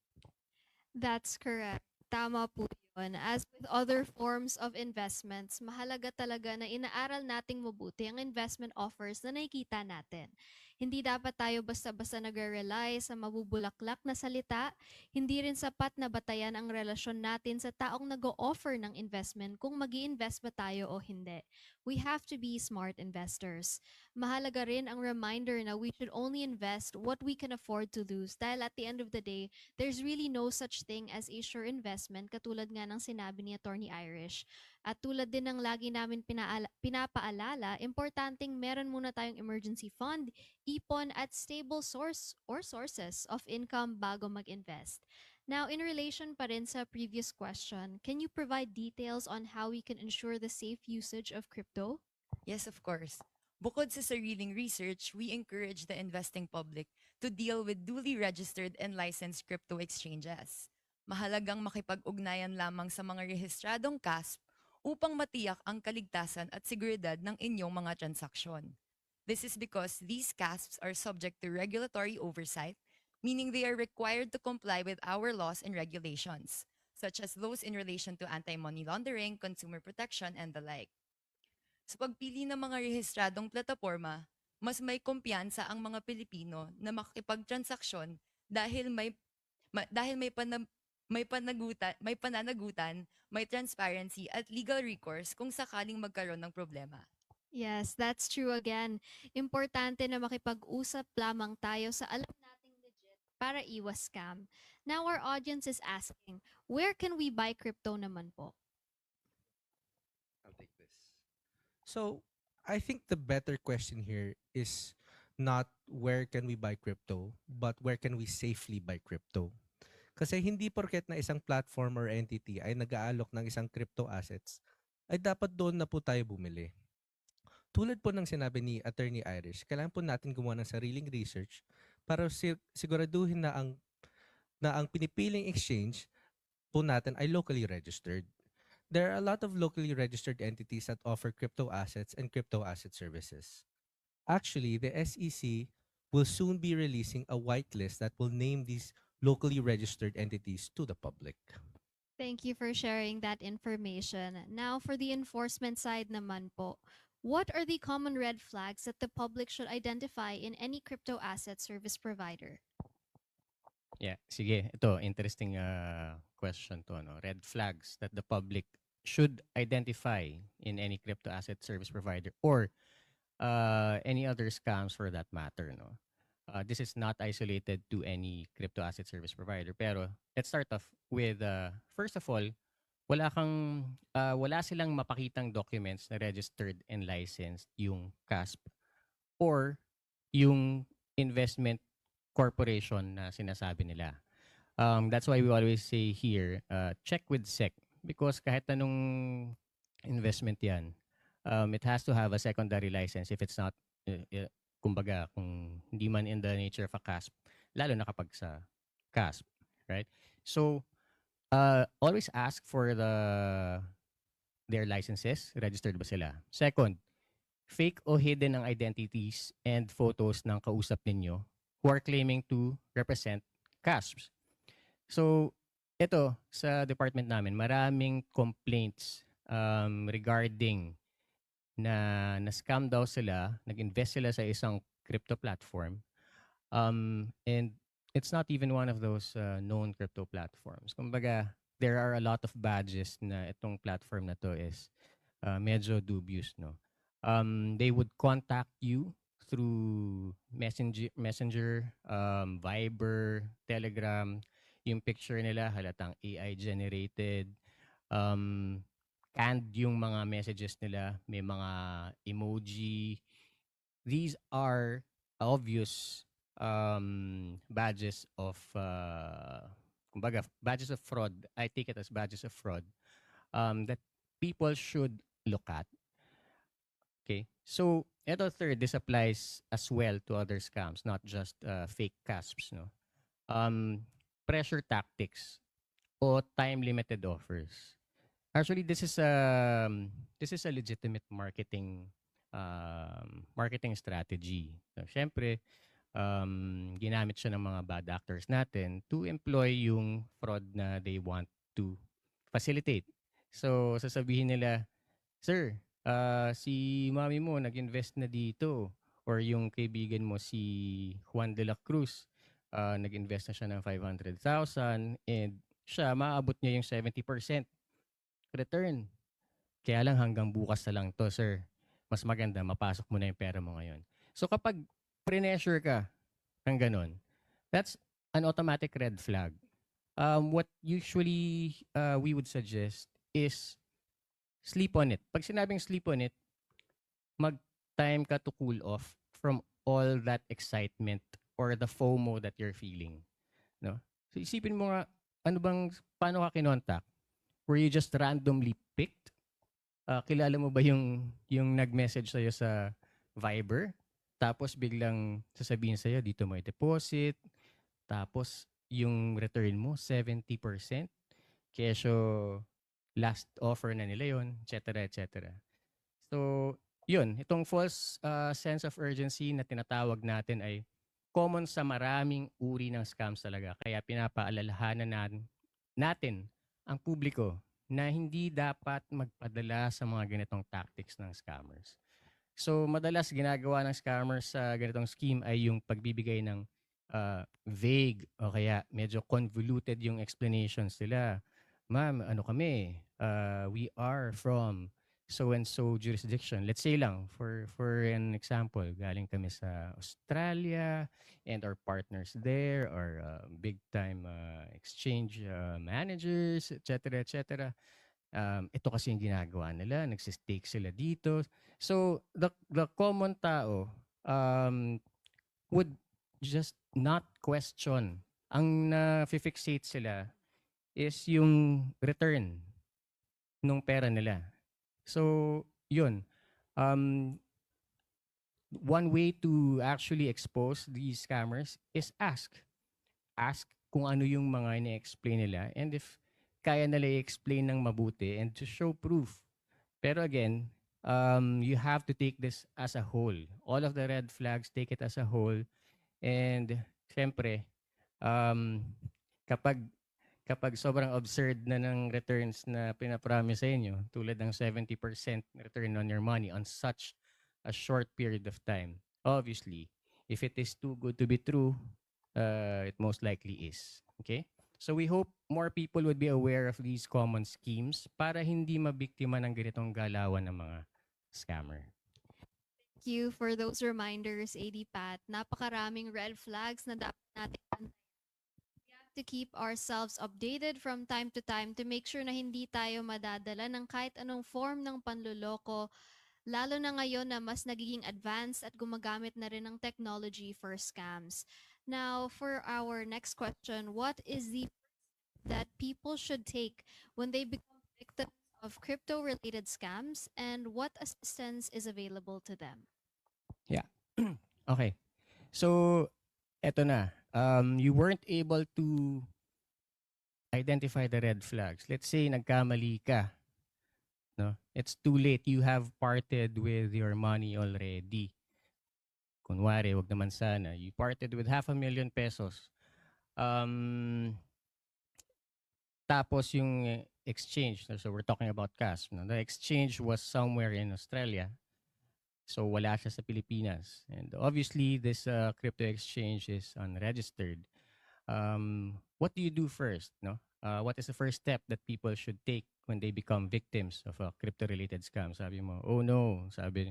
That's correct. Tama po yun. As with other forms of investments, mahalaga talaga na inaaral nating mabuti ang investment offers na nakikita natin. Hindi dapat tayo basta-basta nagre-rely sa mabubulaklak na salita. Hindi rin sapat na batayan ang relasyon natin sa taong nag-o-offer ng investment kung mag-i-invest ba tayo o hindi. We have to be smart investors. Mahalaga rin ang reminder na we should only invest what we can afford to lose dahil at the end of the day, there's really no such thing as a sure investment katulad nga ng sinabi ni Attorney Irish. At tulad din ng lagi namin pinapaalala, importanteng meron muna tayong emergency fund, ipon at stable source or sources of income bago mag-invest. Now, in relation pa rin sa previous question, can you provide details on how we can ensure the safe usage of crypto? Yes, of course. Bukod sa sariling research, we encourage the investing public to deal with duly registered and licensed crypto exchanges. Mahalagang makipag-ugnayan lamang sa mga rehistradong CASP upang matiyak ang kaligtasan at seguridad ng inyong mga transaksyon. This is because these CASPs are subject to regulatory oversight, meaning they are required to comply with our laws and regulations, such as those in relation to anti-money laundering, consumer protection, and the like. Sa pagpili ng mga rehistradong plataporma, mas may kumpiyansa ang mga Pilipino na makikipagtransaksyon dahil may pananagutan, may transparency at legal recourse kung sakaling magkaroon ng problema. Yes, that's true again. Importante na makipag-usap lamang tayo sa alam nating legit para iwas scam. Now our audience is asking, where can we buy crypto naman po? I'll take this. So, I think the better question here is not where can we buy crypto, but where can we safely buy crypto? Kasi hindi porket na isang platform or entity ay nag-aalok ng isang crypto assets, ay dapat doon na po tayo bumili. Tulad po ng sinabi ni Attorney Irish, kailangan po natin gumawa ng sariling research para siguraduhin na ang pinipiling exchange po natin ay locally registered. There are a lot of locally registered entities that offer crypto assets and crypto asset services. Actually, the SEC will soon be releasing a whitelist that will name these locally registered entities to the public. Thank you for sharing that information. Now, for the enforcement side naman po, what are the common red flags that the public should identify in any crypto asset service provider? Yeah, sige. Ito, interesting question to. No? Red flags that the public should identify in any crypto asset service provider or any other scams for that matter. No? This is not isolated to any crypto asset service provider. Pero let's start off with, first of all, wala silang mapakitang documents na registered and licensed yung CASP or yung investment corporation na sinasabi nila. That's why we always say here, check with SEC because kahit anong investment yan, it has to have a secondary license if it's not, kumbaga, kung hindi man in the nature of a CASP, lalo na kapag sa CASP, right? So, always ask for their licenses, registered ba sila? Second, fake o hidden ang identities and photos ng kausap ninyo who are claiming to represent CASPs. So, ito, sa department namin, maraming complaints regarding na-scam daw sila, nag-invest sila sa isang crypto platform, and it's not even one of those known crypto platforms. Kumbaga, there are a lot of badges na itong platform na to is medyo dubious, no? They would contact you through Messenger, Viber, Telegram. Yung picture nila halatang AI generated. Canned yung mga messages nila, may mga emoji. These are obvious badges of kumbaga, badges of fraud. I take it as badges of fraud that people should look at. Okay, so ito third, this applies as well to other scams, not just fake CASPs. No? Pressure tactics o time-limited offers. Actually, this is a legitimate marketing strategy. So, syempre, ginamit siya ng mga bad actors natin to employ yung fraud na they want to facilitate. So, sasabihin nila, sir, si mami mo nag-invest na dito or yung kaibigan mo si Juan de la Cruz nag-invest na siya ng 500,000 and siya maabot niya yung 70% return. Kaya lang hanggang bukas na lang to, sir. Mas maganda mapasok mo na yung pera mo ngayon. So kapag pressure ka ng ganun, that's an automatic red flag. What usually we would suggest is sleep on it. Pag sinabing sleep on it, mag-time ka to cool off from all that excitement or the FOMO that you're feeling. No? So isipin mo nga, paano ka kinontak? Were you just randomly picked? Kilala mo ba yung nag-message sa'yo sa Viber? Tapos biglang sasabihin sa'yo, dito mo i-deposit. Tapos yung return mo, 70%. Kesyo last offer na nila yon, etc. etc. So, yun. Itong false sense of urgency na tinatawag natin ay common sa maraming uri ng scams talaga. Kaya pinapaalalahanan natin ang publiko na hindi dapat magpadala sa mga ganitong tactics ng scammers. So, madalas ginagawa ng scammers sa ganitong scheme ay yung pagbibigay ng vague o kaya medyo convoluted yung explanations nila. Ma'am, ano kami? We are from so-and-so jurisdiction. Let's say lang, for an example, galing kami sa Australia and our partners there are big-time exchange managers, etc. etc. Ito kasi yung ginagawa nila, nagsistake sila dito. So, the common tao would just not question ang na-fixate sila is yung return nung pera nila. So, yun. One way to actually expose these scammers is ask. Ask kung ano yung mga ini-explain nila, and if kaya nila i-explain ng mabuti and to show proof. Pero again, you have to take this as a whole. All of the red flags, take it as a whole. And syempre, kapag sobrang absurd na ng returns na pinapromise sa inyo, tulad ng 70% return on your money on such a short period of time, obviously, if it is too good to be true, it most likely is. Okay? So we hope more people would be aware of these common schemes para hindi mabiktima ng ganitong galawan ng mga scammer. Thank you for those reminders, AD Pat. Napakaraming red flags na dapat natin bantayan. We have to keep ourselves updated from time to time to make sure na hindi tayo madadala ng kahit anong form ng panluloko, lalo na ngayon na mas nagiging advanced at gumagamit na rin ng technology for scams. Now, for our next question, what is the that people should take when they become victims of crypto-related scams, and what assistance is available to them? Yeah. Okay. So, eto na. You weren't able to identify the red flags. Let's say nagkamali ka. No? It's too late. You have parted with your money already. Kunwari, wag naman sana. You parted with 500,000 pesos. Tapos yung exchange, so we're talking about cash. No? The exchange was somewhere in Australia. So wala siya sa Pilipinas. And obviously, this crypto exchange is unregistered. What do you do first? No? What is the first step that people should take when they become victims of a crypto-related scam? Sabi mo, oh no, sabi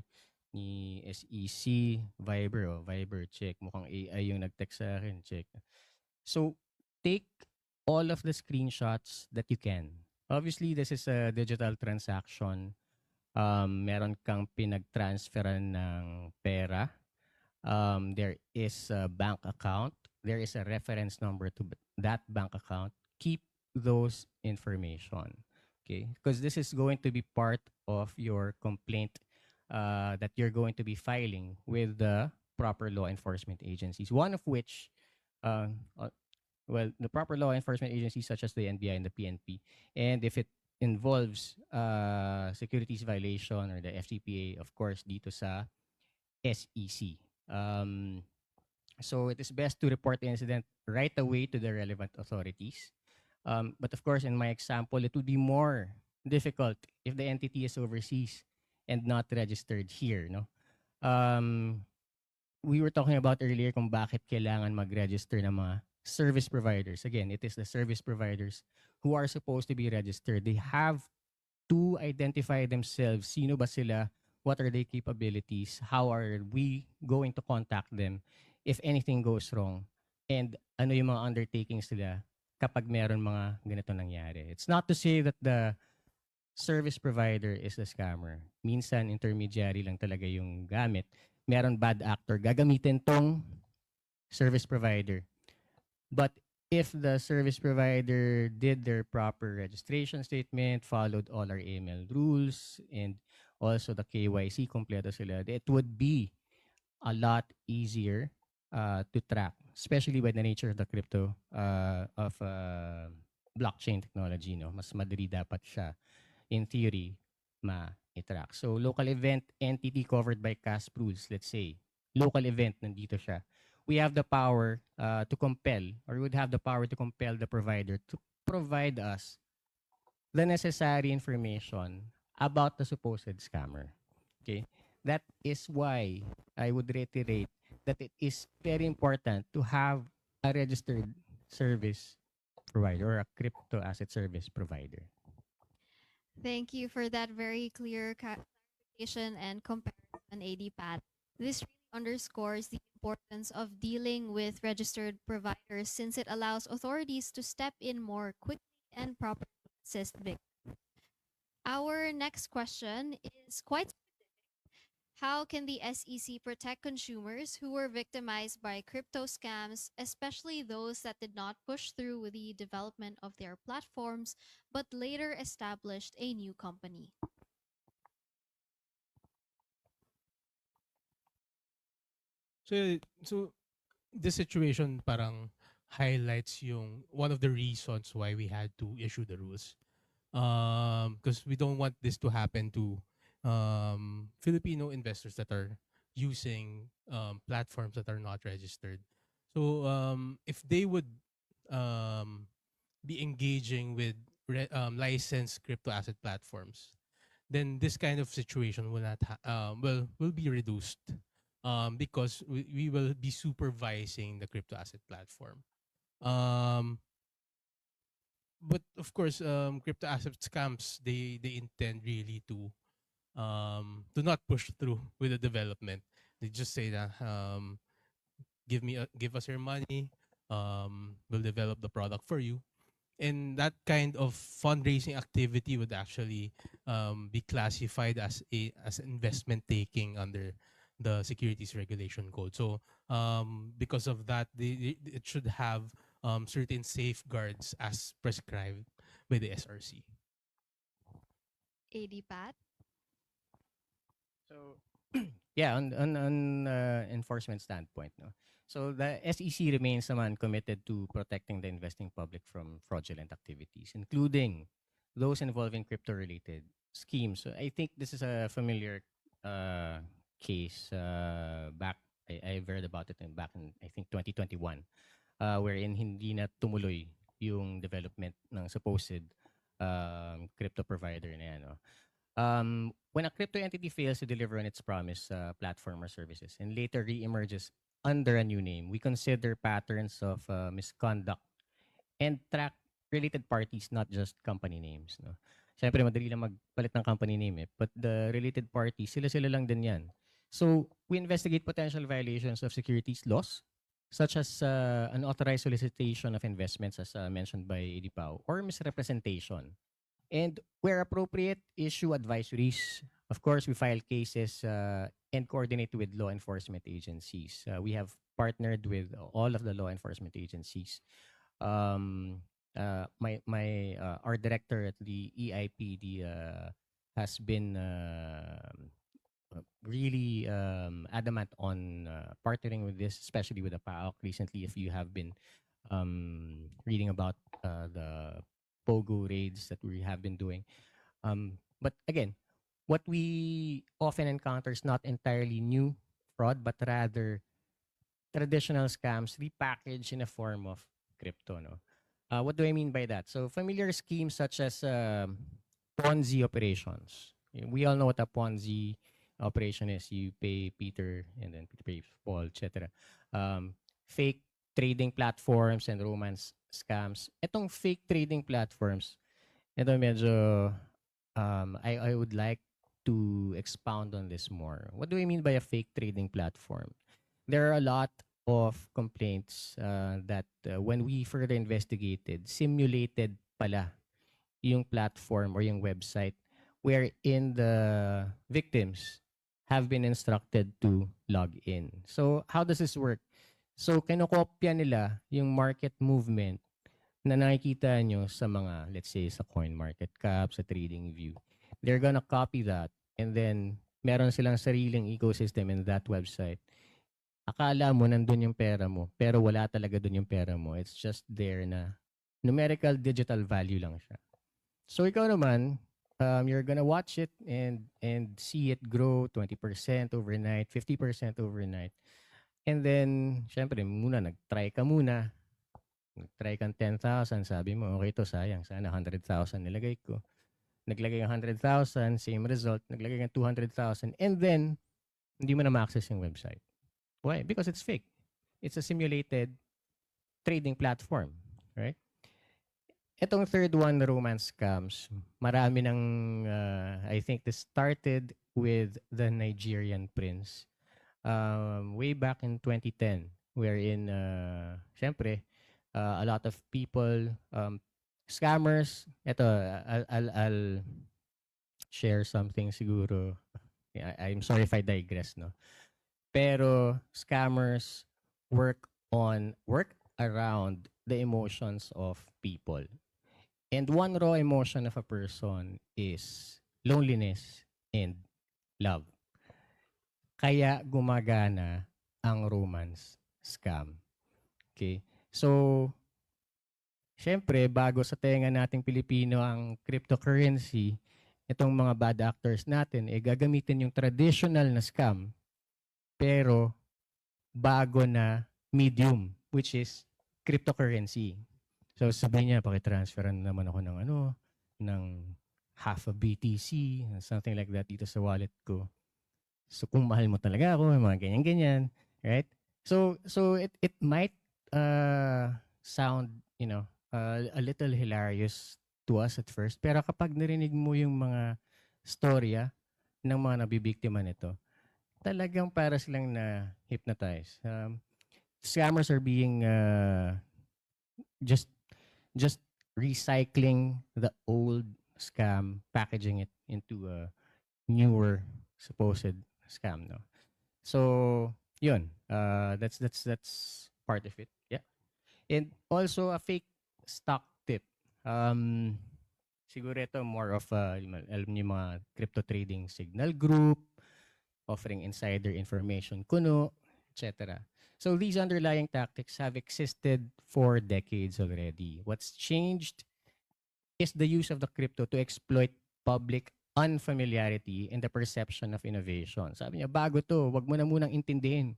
ni SEC, Viber, check. Mukhang AI yung nag-text sa akin, check. So, take all of the screenshots that you can. Obviously, this is a digital transaction. Meron kang pinag-transferan ng pera. There is a bank account. There is a reference number to that bank account. Keep those information. Okay? Because this is going to be part of your complaint that you're going to be filing with the proper law enforcement agencies. One of which, the proper law enforcement agencies such as the NBI and the PNP. And if it involves securities violation or the FCPA, of course, dito sa SEC. So it is best to report the incident right away to the relevant authorities. But of course, in my example, it would be more difficult if the entity is overseas and not registered here. No? We were talking about earlier kung bakit kailangan mag-register ng mga service providers. Again, it is the service providers who are supposed to be registered. They have to identify themselves. Sino ba sila? What are their capabilities? How are we going to contact them if anything goes wrong? And ano yung mga undertakings nila kapag meron mga ganito nangyari? It's not to say that the service provider is the scammer. Minsan, intermediary lang talaga yung gamit. Meron bad actor, gagamitin tong service provider. But if the service provider did their proper registration statement, followed all our AML rules, and also the KYC, kompleto sila, it would be a lot easier to track, especially by the nature of the crypto, of blockchain technology. No? Mas madali dapat siya, in theory, ma-track. So, local event entity covered by CASP rules, let's say. Local event, nandito siya. We have the power to compel, or we would have the power to compel the provider to provide us the necessary information about the supposed scammer. Okay? That is why I would reiterate that it is very important to have a registered service provider or a crypto asset service provider. Thank you for that very clear clarification and comparison, AD Pat. This really underscores the importance of dealing with registered providers since it allows authorities to step in more quickly and properly assist victims. Our next question is quite specific. How can the SEC protect consumers who were victimized by crypto scams, especially those that did not push through with the development of their platforms but later established a new company? So this situation parang highlights yung one of the reasons why we had to issue the rules. Because we don't want this to happen to Filipino investors that are using platforms that are not registered. So if they would be engaging with licensed crypto asset platforms, then this kind of situation will not will be reduced because we will be supervising the crypto asset platform. Um, but of course, crypto asset scams they intend really to not push through with the development. They just say that give us your money, we'll develop the product for you, and that kind of fundraising activity would actually be classified as investment taking under the Securities Regulation Code. So because of that, it should have certain safeguards as prescribed by the SRC. AD Pat? So yeah, on enforcement standpoint, no. So the SEC remains naman committed to protecting the investing public from fraudulent activities, including those involving crypto-related schemes. So I think this is a familiar case back. I've heard about it back in I think 2021, wherein hindi na tumuloy yung development ng supposed crypto provider na yan. No? When a crypto entity fails to deliver on its promise platform or services and later re-emerges under a new name, we consider patterns of misconduct and track related parties, not just company names. No? Siyempre, madali lang magpalit ng company name but the related parties, sila-sila lang din yan. So, we investigate potential violations of securities laws, such as unauthorized solicitation of investments, as mentioned by Edipao, or misrepresentation. And where appropriate, issue advisories. Of course, we file cases and coordinate with law enforcement agencies. We have partnered with all of the law enforcement agencies. Our director at the EIPD has been really adamant on partnering with this, especially with the PAOK recently. If you have been reading about the POGO raids that we have been doing. But again, what we often encounter is not entirely new fraud, but rather traditional scams repackaged in a form of crypto. No? What do I mean by that? So familiar schemes such as Ponzi operations. We all know what a Ponzi operation is. You pay Peter and then Peter pays Paul, etc. Fake trading platforms and romance scams. Etong fake trading platforms, ito medyo I would like to expound on this more. What do I mean by a fake trading platform? There are a lot of complaints that when we further investigated, simulated pala yung platform or yung website wherein the victims have been instructed to log in. So how does this work? So kinokopya nila yung market movement na nakikita nyo sa mga, let's say, sa CoinMarketCap, sa TradingView. They're gonna copy that and then meron silang sariling ecosystem in that website. Akala mo nandun yung pera mo, pero wala talaga dun yung pera mo. It's just there na numerical digital value lang siya. So ikaw naman, you're gonna watch it and see it grow 20% overnight, 50% overnight. And then, syempre, nag-try ka muna. Nag-try kang 10,000, sabi mo, okay to, sayang, sana 100,000 nilagay ko. Naglagay ng 100,000, same result. Naglagay ng 200,000, and then, hindi mo na ma-access yung website. Why? Because it's fake. It's a simulated trading platform, right? Itong third one, romance scams, marami ng, I think this started with the Nigerian prince. Way back in 2010, wherein, syempre, a lot of people, scammers, ito, I'll share something siguro Yeah, I'm sorry if I digress, no. Pero scammers work around the emotions of people. And one raw emotion of a person is loneliness and love. Kaya gumagana ang romance scam. Okay? So, syempre, bago sa tenga nating Pilipino ang cryptocurrency, itong mga bad actors natin, gagamitin yung traditional na scam, pero bago na medium, which is cryptocurrency. So sabihin niya, pakitransferan naman ako ng half a BTC, something like that dito sa wallet ko. So kung mahal mo talaga ako, mga ganyan-ganyan, right? So it might sound, a little hilarious to us at first, pero kapag narinig mo yung mga storya ng mga nabibiktima nito, talagang para silang na hypnotize. Scammers are being just recycling the old scam, packaging it into a newer supposed scam, no. So yun, that's part of it. Yeah. And also a fake stock tip. Siguro ito more of alam niyo mga crypto trading signal group, offering insider information kuno, etc. So these underlying tactics have existed for decades already. What's changed is the use of the crypto to exploit public unfamiliarity and the perception of innovation. Sabi niya, bago to, wag mo na munang intindihin.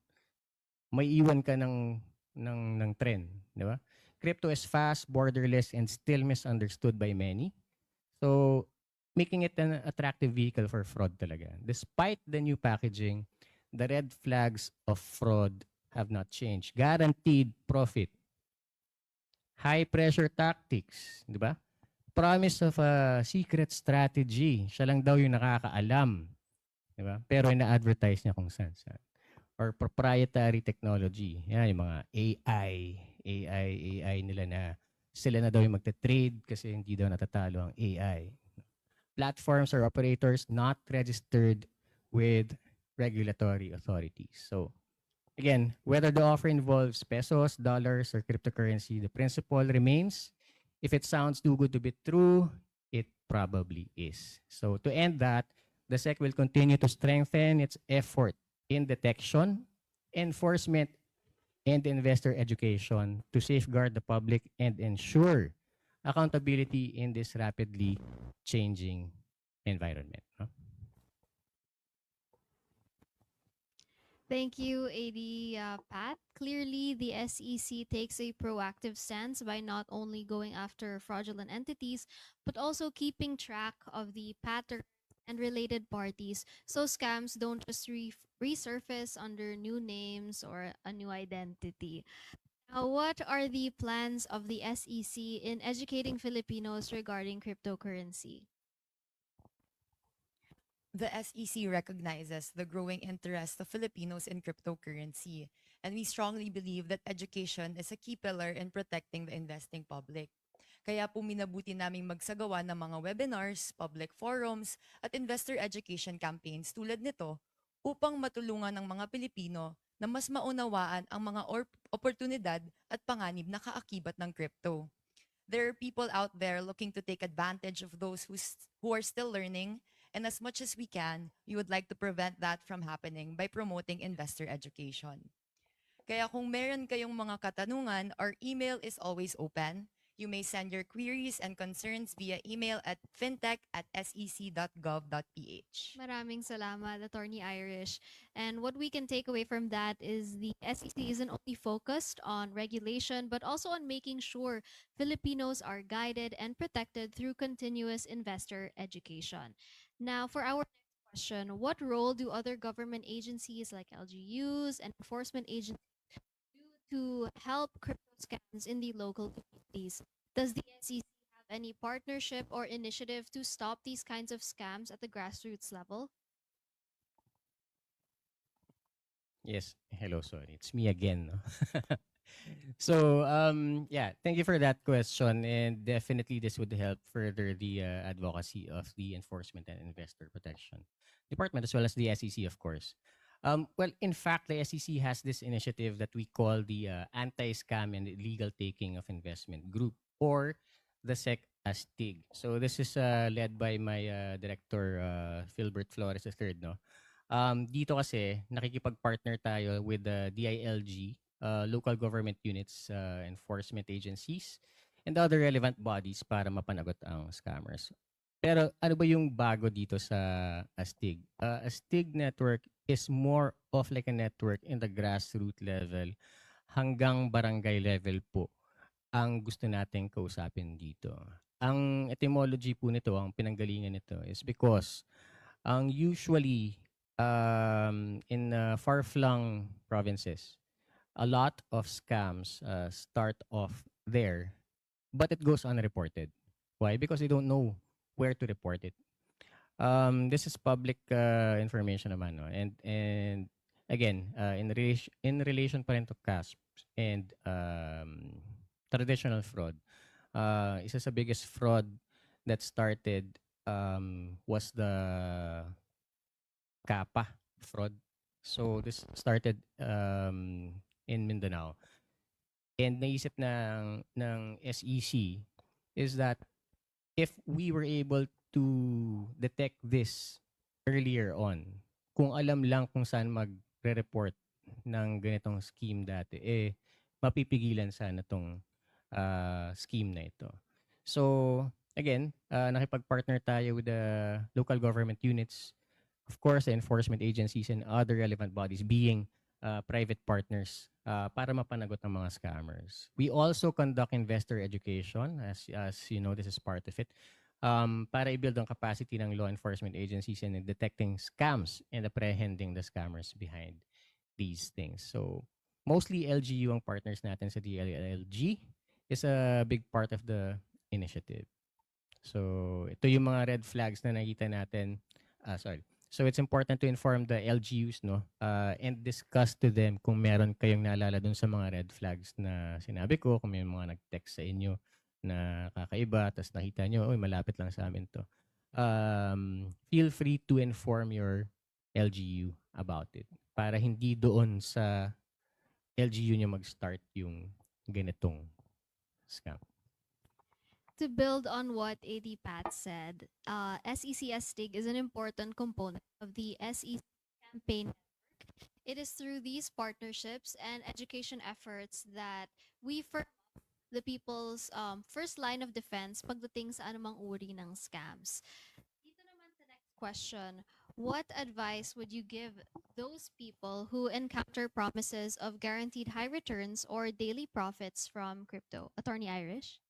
May iwan ka ng trend, di ba? Crypto is fast, borderless, and still misunderstood by many. So, making it an attractive vehicle for fraud talaga. Despite the new packaging, the red flags of fraud have not changed. Guaranteed profit. High pressure tactics, di ba? Promise of a secret strategy. Siya lang daw yung nakakaalam. Di ba? Pero ina-advertise niya kung saan. Or proprietary technology. Yan, yung mga AI nila na sila na daw yung magte-trade kasi hindi daw natatalo ang AI. Platforms or operators not registered with regulatory authorities. So, again, whether the offer involves pesos, dollars, or cryptocurrency, the principle remains. If it sounds too good to be true, it probably is. So, to end that, the SEC will continue to strengthen its effort in detection, enforcement, and investor education to safeguard the public and ensure accountability in this rapidly changing environment. No? Thank you, AD Pat. Clearly, the SEC takes a proactive stance by not only going after fraudulent entities, but also keeping track of the pattern and related parties so scams don't just resurface under new names or a new identity. Now, what are the plans of the SEC in educating Filipinos regarding cryptocurrency? The SEC recognizes the growing interest of Filipinos in cryptocurrency, and we strongly believe that education is a key pillar in protecting the investing public. Kaya po minabuti naming magsagawa ng mga webinars, public forums, at investor education campaigns tulad nito upang matulungan ng mga Pilipino na mas maunawaan ang mga oportunidad at panganib na kaakibat ng crypto. There are people out there looking to take advantage of those who are still learning, and as much as we can, we would like to prevent that from happening by promoting investor education. Kaya kung meron kayong mga katanungan, our email is always open. You may send your queries and concerns via email at fintech@sec.gov.ph. Maraming salamat, Attorney Irish. And what we can take away from that is the SEC isn't only focused on regulation, but also on making sure Filipinos are guided and protected through continuous investor education. Now, for our next question, what role do other government agencies like LGUs and enforcement agencies do to help crypto scams in the local communities? Does the SEC have any partnership or initiative to stop these kinds of scams at the grassroots level? Yes. Hello, sorry. It's me again. No? So, yeah, thank you for that question. And definitely this would help further the advocacy of the Enforcement and Investor Protection Department as well as the SEC, of course. Well, in fact, the SEC has this initiative that we call the Anti-Scam and Illegal Taking of Investment Group, or the SEC-ASTIG. So this is led by my director, Philbert Flores III, no? Dito kasi, nakikipag-partner tayo with the DILG, local government units, enforcement agencies, and other relevant bodies para mapanagot ang scammers. Pero ano ba yung bago dito sa ASTIG? ASTIG network is more of like a network in the grassroots level hanggang barangay level po ang gusto nating kausapin dito. Ang etymology po nito, ang pinanggalingan nito is because usually in far-flung provinces, a lot of scams start off there, but it goes unreported. Why? Because they don't know where to report it. This is public information naman, no? And again, in relation pa rin to CASP and traditional fraud, isa sa biggest fraud that started was the CAPA fraud. So this started in Mindanao. And naisip ng SEC is that if we were able to detect this earlier on, kung alam lang kung saan magre-report ng ganitong scheme dati, mapipigilan sana itong scheme na ito. So, again, nakipag-partner tayo with the local government units, of course, the enforcement agencies and other relevant bodies being private partners para mapanagot ng mga scammers. We also conduct investor education. As you know, this is part of it. Para i-build ang capacity ng law enforcement agencies in detecting scams and apprehending the scammers behind these things. So, mostly LGU ang partners natin sa DLLG is a big part of the initiative. So, ito yung mga red flags na nakita natin. So it's important to inform the LGUs, no, and discuss to them kung meron kayong naalala dun sa mga red flags na sinabi ko, kung may mga nag-text sa inyo na kakaiba, tapos nakita nyo, malapit lang sa amin to. Feel free to inform your LGU about it para hindi doon sa LGU nyo mag-start yung ganitong scam. To build on what AD Pat said, SEC-STIG is an important component of the SEC campaign network. It is through these partnerships and education efforts that we firm up the people's first line of defense pagdating sa anumang uri ng scams. Dito naman sa next question, what advice would you give those people who encounter promises of guaranteed high returns or daily profits from crypto? Attorney Irish?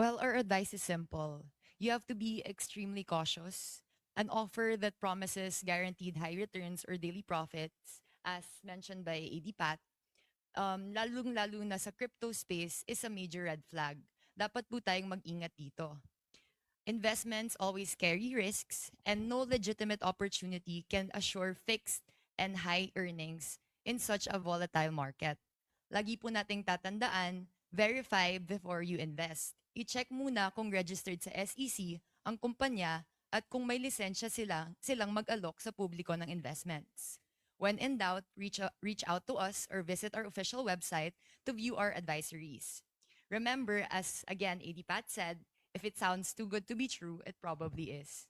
Well, our advice is simple. You have to be extremely cautious. An offer that promises guaranteed high returns or daily profits, as mentioned by AD Pat, lalong-lalo na sa crypto space, is a major red flag. Dapat po tayong mag-ingat dito. Investments always carry risks, and no legitimate opportunity can assure fixed and high earnings in such a volatile market. Lagi po nating tatandaan, verify before you invest. I-check muna kung registered sa SEC ang kumpanya at kung may lisensya silang mag-alok sa publiko ng investments. When in doubt, reach out to us or visit our official website to view our advisories. Remember, as again AD Pat said, if it sounds too good to be true, it probably is.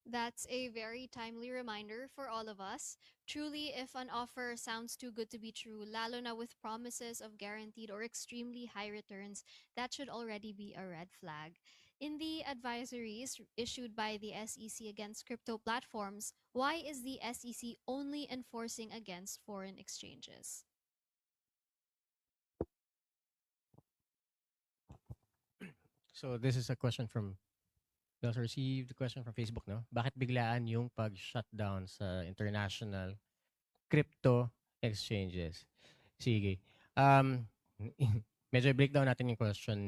That's a very timely reminder for all of us. Truly, if an offer sounds too good to be true, lalo na with promises of guaranteed or extremely high returns, that should already be a red flag. In the advisories issued by the SEC against crypto platforms, why is the SEC only enforcing against foreign exchanges? So this is a question from, we also received a question from Facebook, no? Bakit biglaan yung pag-shutdown sa international crypto exchanges? Sige. Medyo breakdown natin yung question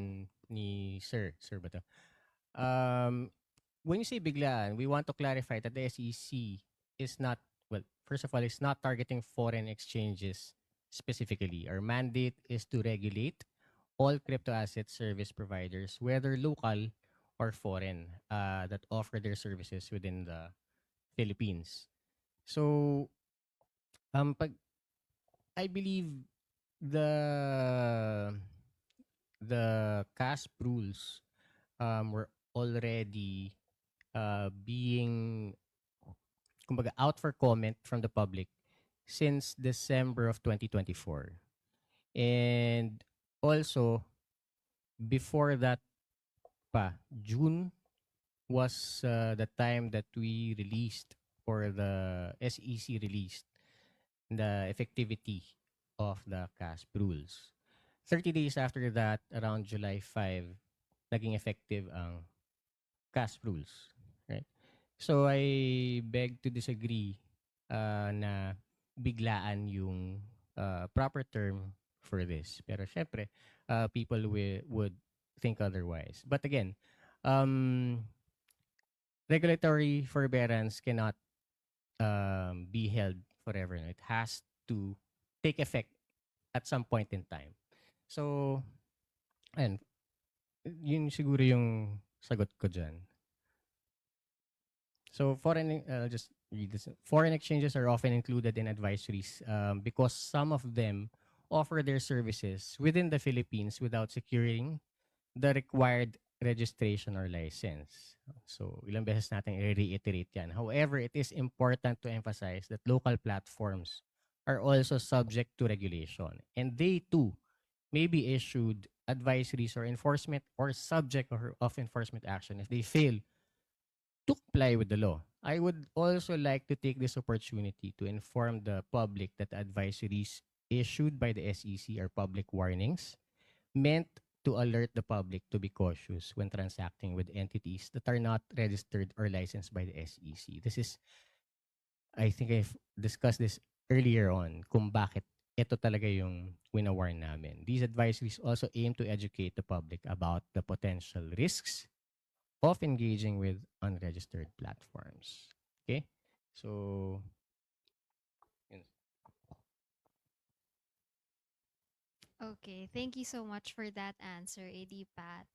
ni Sir. Sir ba to? When you say biglaan, we want to clarify that the SEC is not, well, first of all, it's not targeting foreign exchanges specifically. Our mandate is to regulate all crypto asset service providers, whether local or foreign, that offer their services within the Philippines. So, pag I believe the the CASP rules were already being kumbaga out for comment from the public since December of 2024. And also before that pa, June was the time that we released, or the SEC released, the effectivity of the CASP rules. 30 days after that, around July 5, naging effective ang CASP rules. Right? So I beg to disagree na biglaan yung proper term for this. Pero syempre, people would think otherwise. But again, regulatory forbearance cannot be held forever. It has to take effect at some point in time. So, ayun, yun siguro yung sagot ko dyan. So, I'll just read this. Foreign exchanges are often included in advisories because some of them offer their services within the Philippines without securing the required registration or license. So, ilang beses natin i-reiterate yan. However, it is important to emphasize that local platforms are also subject to regulation, and they too may be issued advisories or enforcement or subject of enforcement action if they fail to comply with the law. I would also like to take this opportunity to inform the public that advisories issued by the SEC are public warnings meant to alert the public to be cautious when transacting with entities that are not registered or licensed by the SEC. This is, I think I've discussed this earlier on, kung bakit ito talaga yung winawarn namin. These advisories also aim to educate the public about the potential risks of engaging with unregistered platforms. Okay? So, yun. Okay, thank you so much for that answer, AD Pat.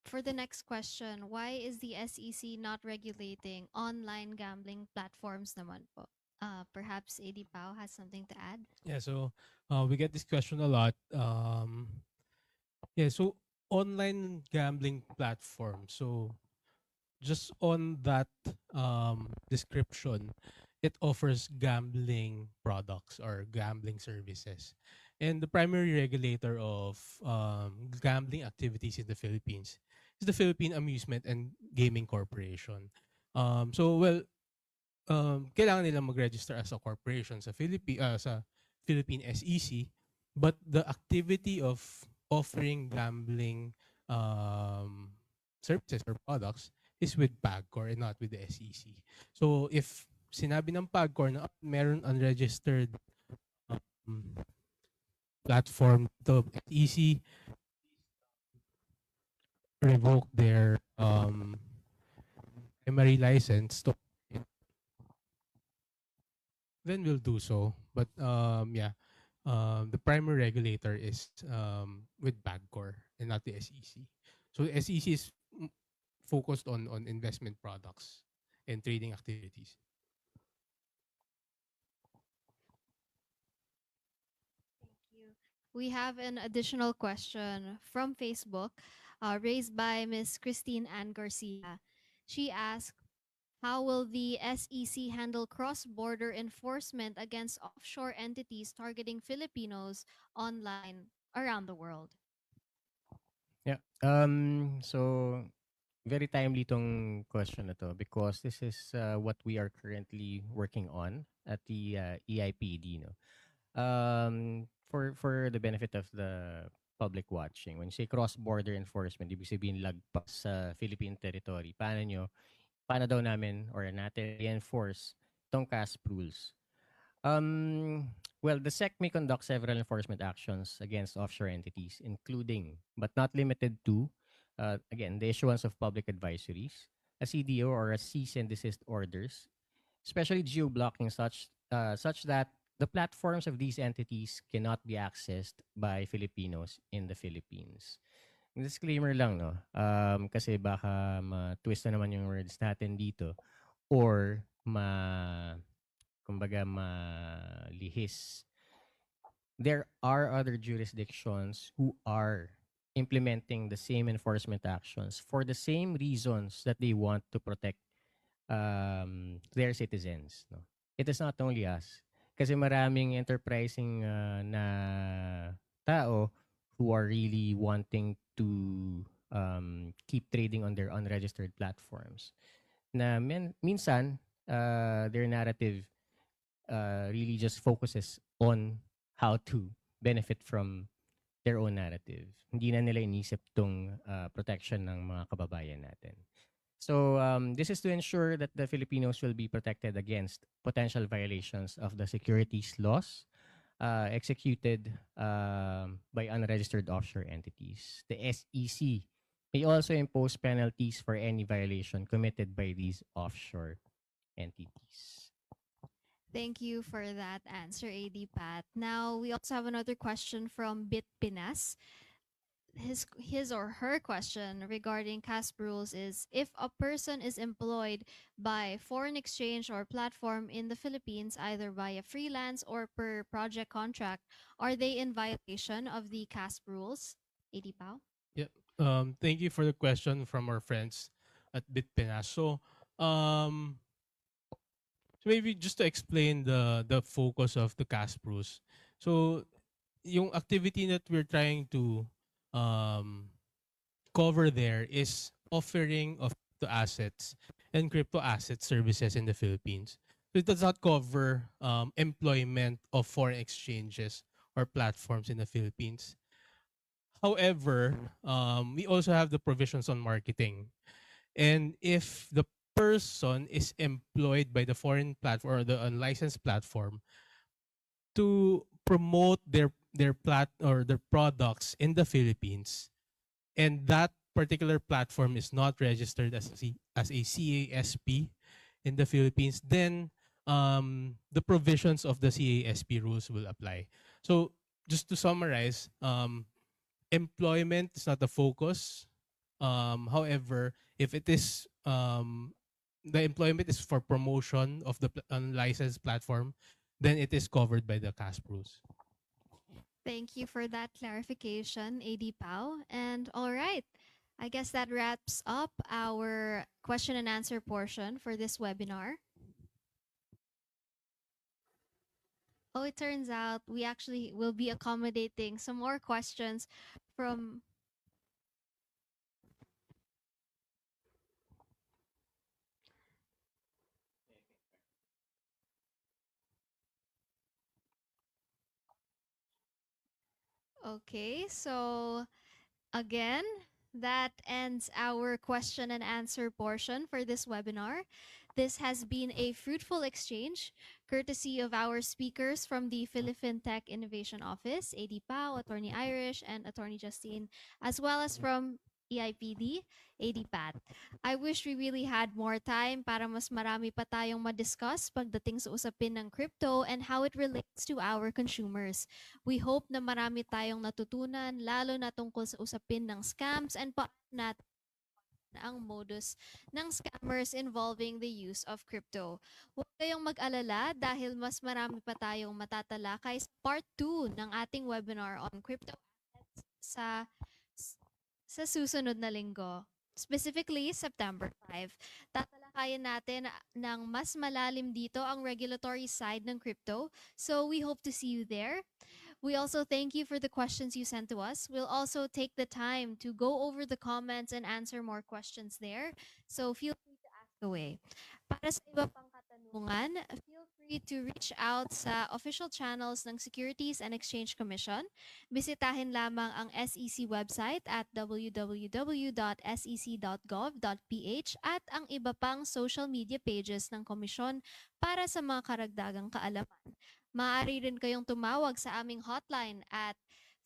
For the next question, why is the SEC not regulating online gambling platforms naman po? Perhaps AD Pao has something to add? Yeah, so we get this question a lot. Yeah, so online gambling platform. So just on that description, it offers gambling products or gambling services. And the primary regulator of gambling activities in the Philippines is the Philippine Amusement and Gaming Corporation. Kailangan nila mag-register as a corporation sa Philippine SEC, but the activity of offering gambling services or products is with PAGCOR and not with the SEC. So if sinabi ng PAGCOR na meron unregistered platform to SEC, revoke their primary license to, then we'll do so. But the primary regulator is with PAGCOR and not the SEC. So the SEC is focused on investment products and trading activities. We have an additional question from Facebook raised by Ms. Christine Ann Garcia. She asked, how will the SEC handle cross-border enforcement against offshore entities targeting Filipinos online around the world? Yeah. So very timely tong question na to because this is what we are currently working on at the EIPD, no. For the benefit of the public watching, when you say cross-border enforcement, ibig sabihin lagpas sa Philippine territory. Paano daw namin or natin i-enforce tong CASP rules? Well, the SEC may conduct several enforcement actions against offshore entities, including, but not limited to, again, the issuance of public advisories, a CDO or a cease and desist orders, especially geo-blocking such that the platforms of these entities cannot be accessed by Filipinos in the Philippines. Disclaimer lang, no? Kasi baka ma-twist na naman yung words natin dito or kumbaga malihis. There are other jurisdictions who are implementing the same enforcement actions for the same reasons that they want to protect their citizens. No? It is not only us. Kasi maraming enterprising na tao who are really wanting to keep trading on their unregistered platforms. Na minsan, their narrative really just focuses on how to benefit from their own narrative. Hindi na nila inisip tong protection ng mga kababayan natin. So this is to ensure that the Filipinos will be protected against potential violations of the securities laws executed by unregistered offshore entities. The SEC may also impose penalties for any violation committed by these offshore entities. Thank you for that answer, AD Pat. Now, we also have another question from BitPinas. His or her question regarding CASP rules is, if a person is employed by foreign exchange or platform in the Philippines, either via freelance or per project contract, are they in violation of the CASP rules? AD Pao? Yep. Thank you for the question from our friends at BitPinas. So maybe just to explain the focus of the CASP rules. So yung activity that we're trying to cover there is offering of the assets and crypto asset services in the Philippines. So it does not cover employment of foreign exchanges or platforms in the Philippines. However, we also have the provisions on marketing. And if the person is employed by the foreign platform or the unlicensed platform to promote their products in the Philippines, and that particular platform is not registered as a CASP in the Philippines, then the provisions of the CASP rules will apply. So just to summarize, employment is not the focus. However, if it is the employment is for promotion of the unlicensed platform, then it is covered by the CASP rules. Thank you for that clarification, AD Pao. And all right, I guess that wraps up our question and answer portion for this webinar. Oh, it turns out we actually will be accommodating some more questions from Okay, so again, that ends our question and answer portion for this webinar. This has been a fruitful exchange, courtesy of our speakers from the PhiliFintech Innovation Office, AD Pao, Attorney Irish, and Attorney Justine, as well as from EIPD, AD Pat. I wish we really had more time para mas marami pa tayong ma-discuss pagdating sa usapin ng crypto and how it relates to our consumers. We hope na marami tayong natutunan, lalo na tungkol sa usapin ng scams and paano natin ang modus ng scammers involving the use of crypto. Huwag kayong mag-alala dahil mas marami pa tayong matatalakay sa part 2 ng ating webinar on crypto assets sa susunod na linggo. Specifically, September 5. Tatalakayin natin ng mas malalim dito ang regulatory side ng crypto. So we hope to see you there. We also thank you for the questions you sent to us. We'll also take the time to go over the comments and answer more questions there. So feel free to ask away. Para sa iba pang katanungan, feel free to reach out sa official channels ng Securities and Exchange Commission. Bisitahin lamang ang SEC website at www.sec.gov.ph at ang iba pang social media pages ng komisyon para sa mga karagdagang kaalaman. Maaari rin kayong tumawag sa aming hotline at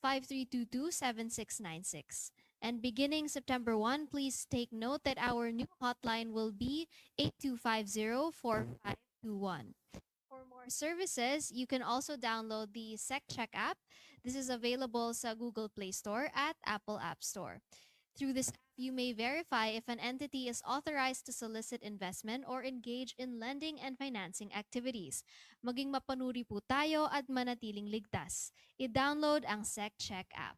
5322-7696. And beginning September 1, please take note that our new hotline will be 8250-4521. For For more services, you can also download the SecCheck app. This is available sa Google Play Store at Apple App Store. Through this app, you may verify if an entity is authorized to solicit investment or engage in lending and financing activities. Maging mapanuri po tayo at manatiling ligtas. I-download ang SecCheck app.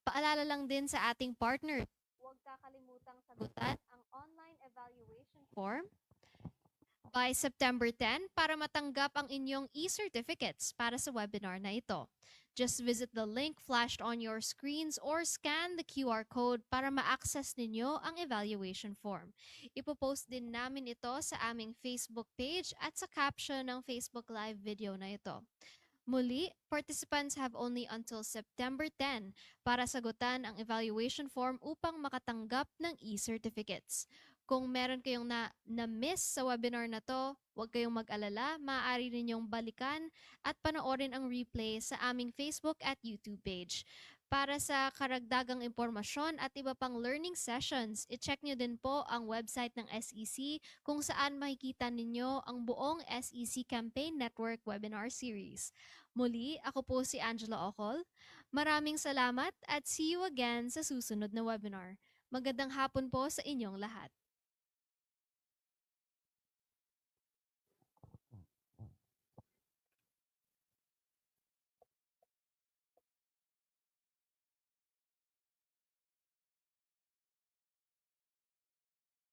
Paalala lang din sa ating partner, huwag kakalimutang sagutan ang online evaluation form by September 10 para matanggap ang inyong e-certificates para sa webinar na ito. Just visit the link flashed on your screens or scan the QR code para ma-access ninyo ang evaluation form. Ipopost din namin ito sa aming Facebook page at sa caption ng Facebook Live video na ito. Muli, participants have only until September 10 para sagutan ang evaluation form upang makatanggap ng e-certificates. Kung meron kayong na-miss sa webinar na to, huwag kayong mag-alala, maaari ninyong balikan at panoorin ang replay sa aming Facebook at YouTube page. Para sa karagdagang impormasyon at iba pang learning sessions, i-check nyo din po ang website ng SEC kung saan makikita ninyo ang buong SEC Campaign Network webinar series. Muli, ako po si Angela Ocol. Maraming salamat at see you again sa susunod na webinar. Magandang hapon po sa inyong lahat.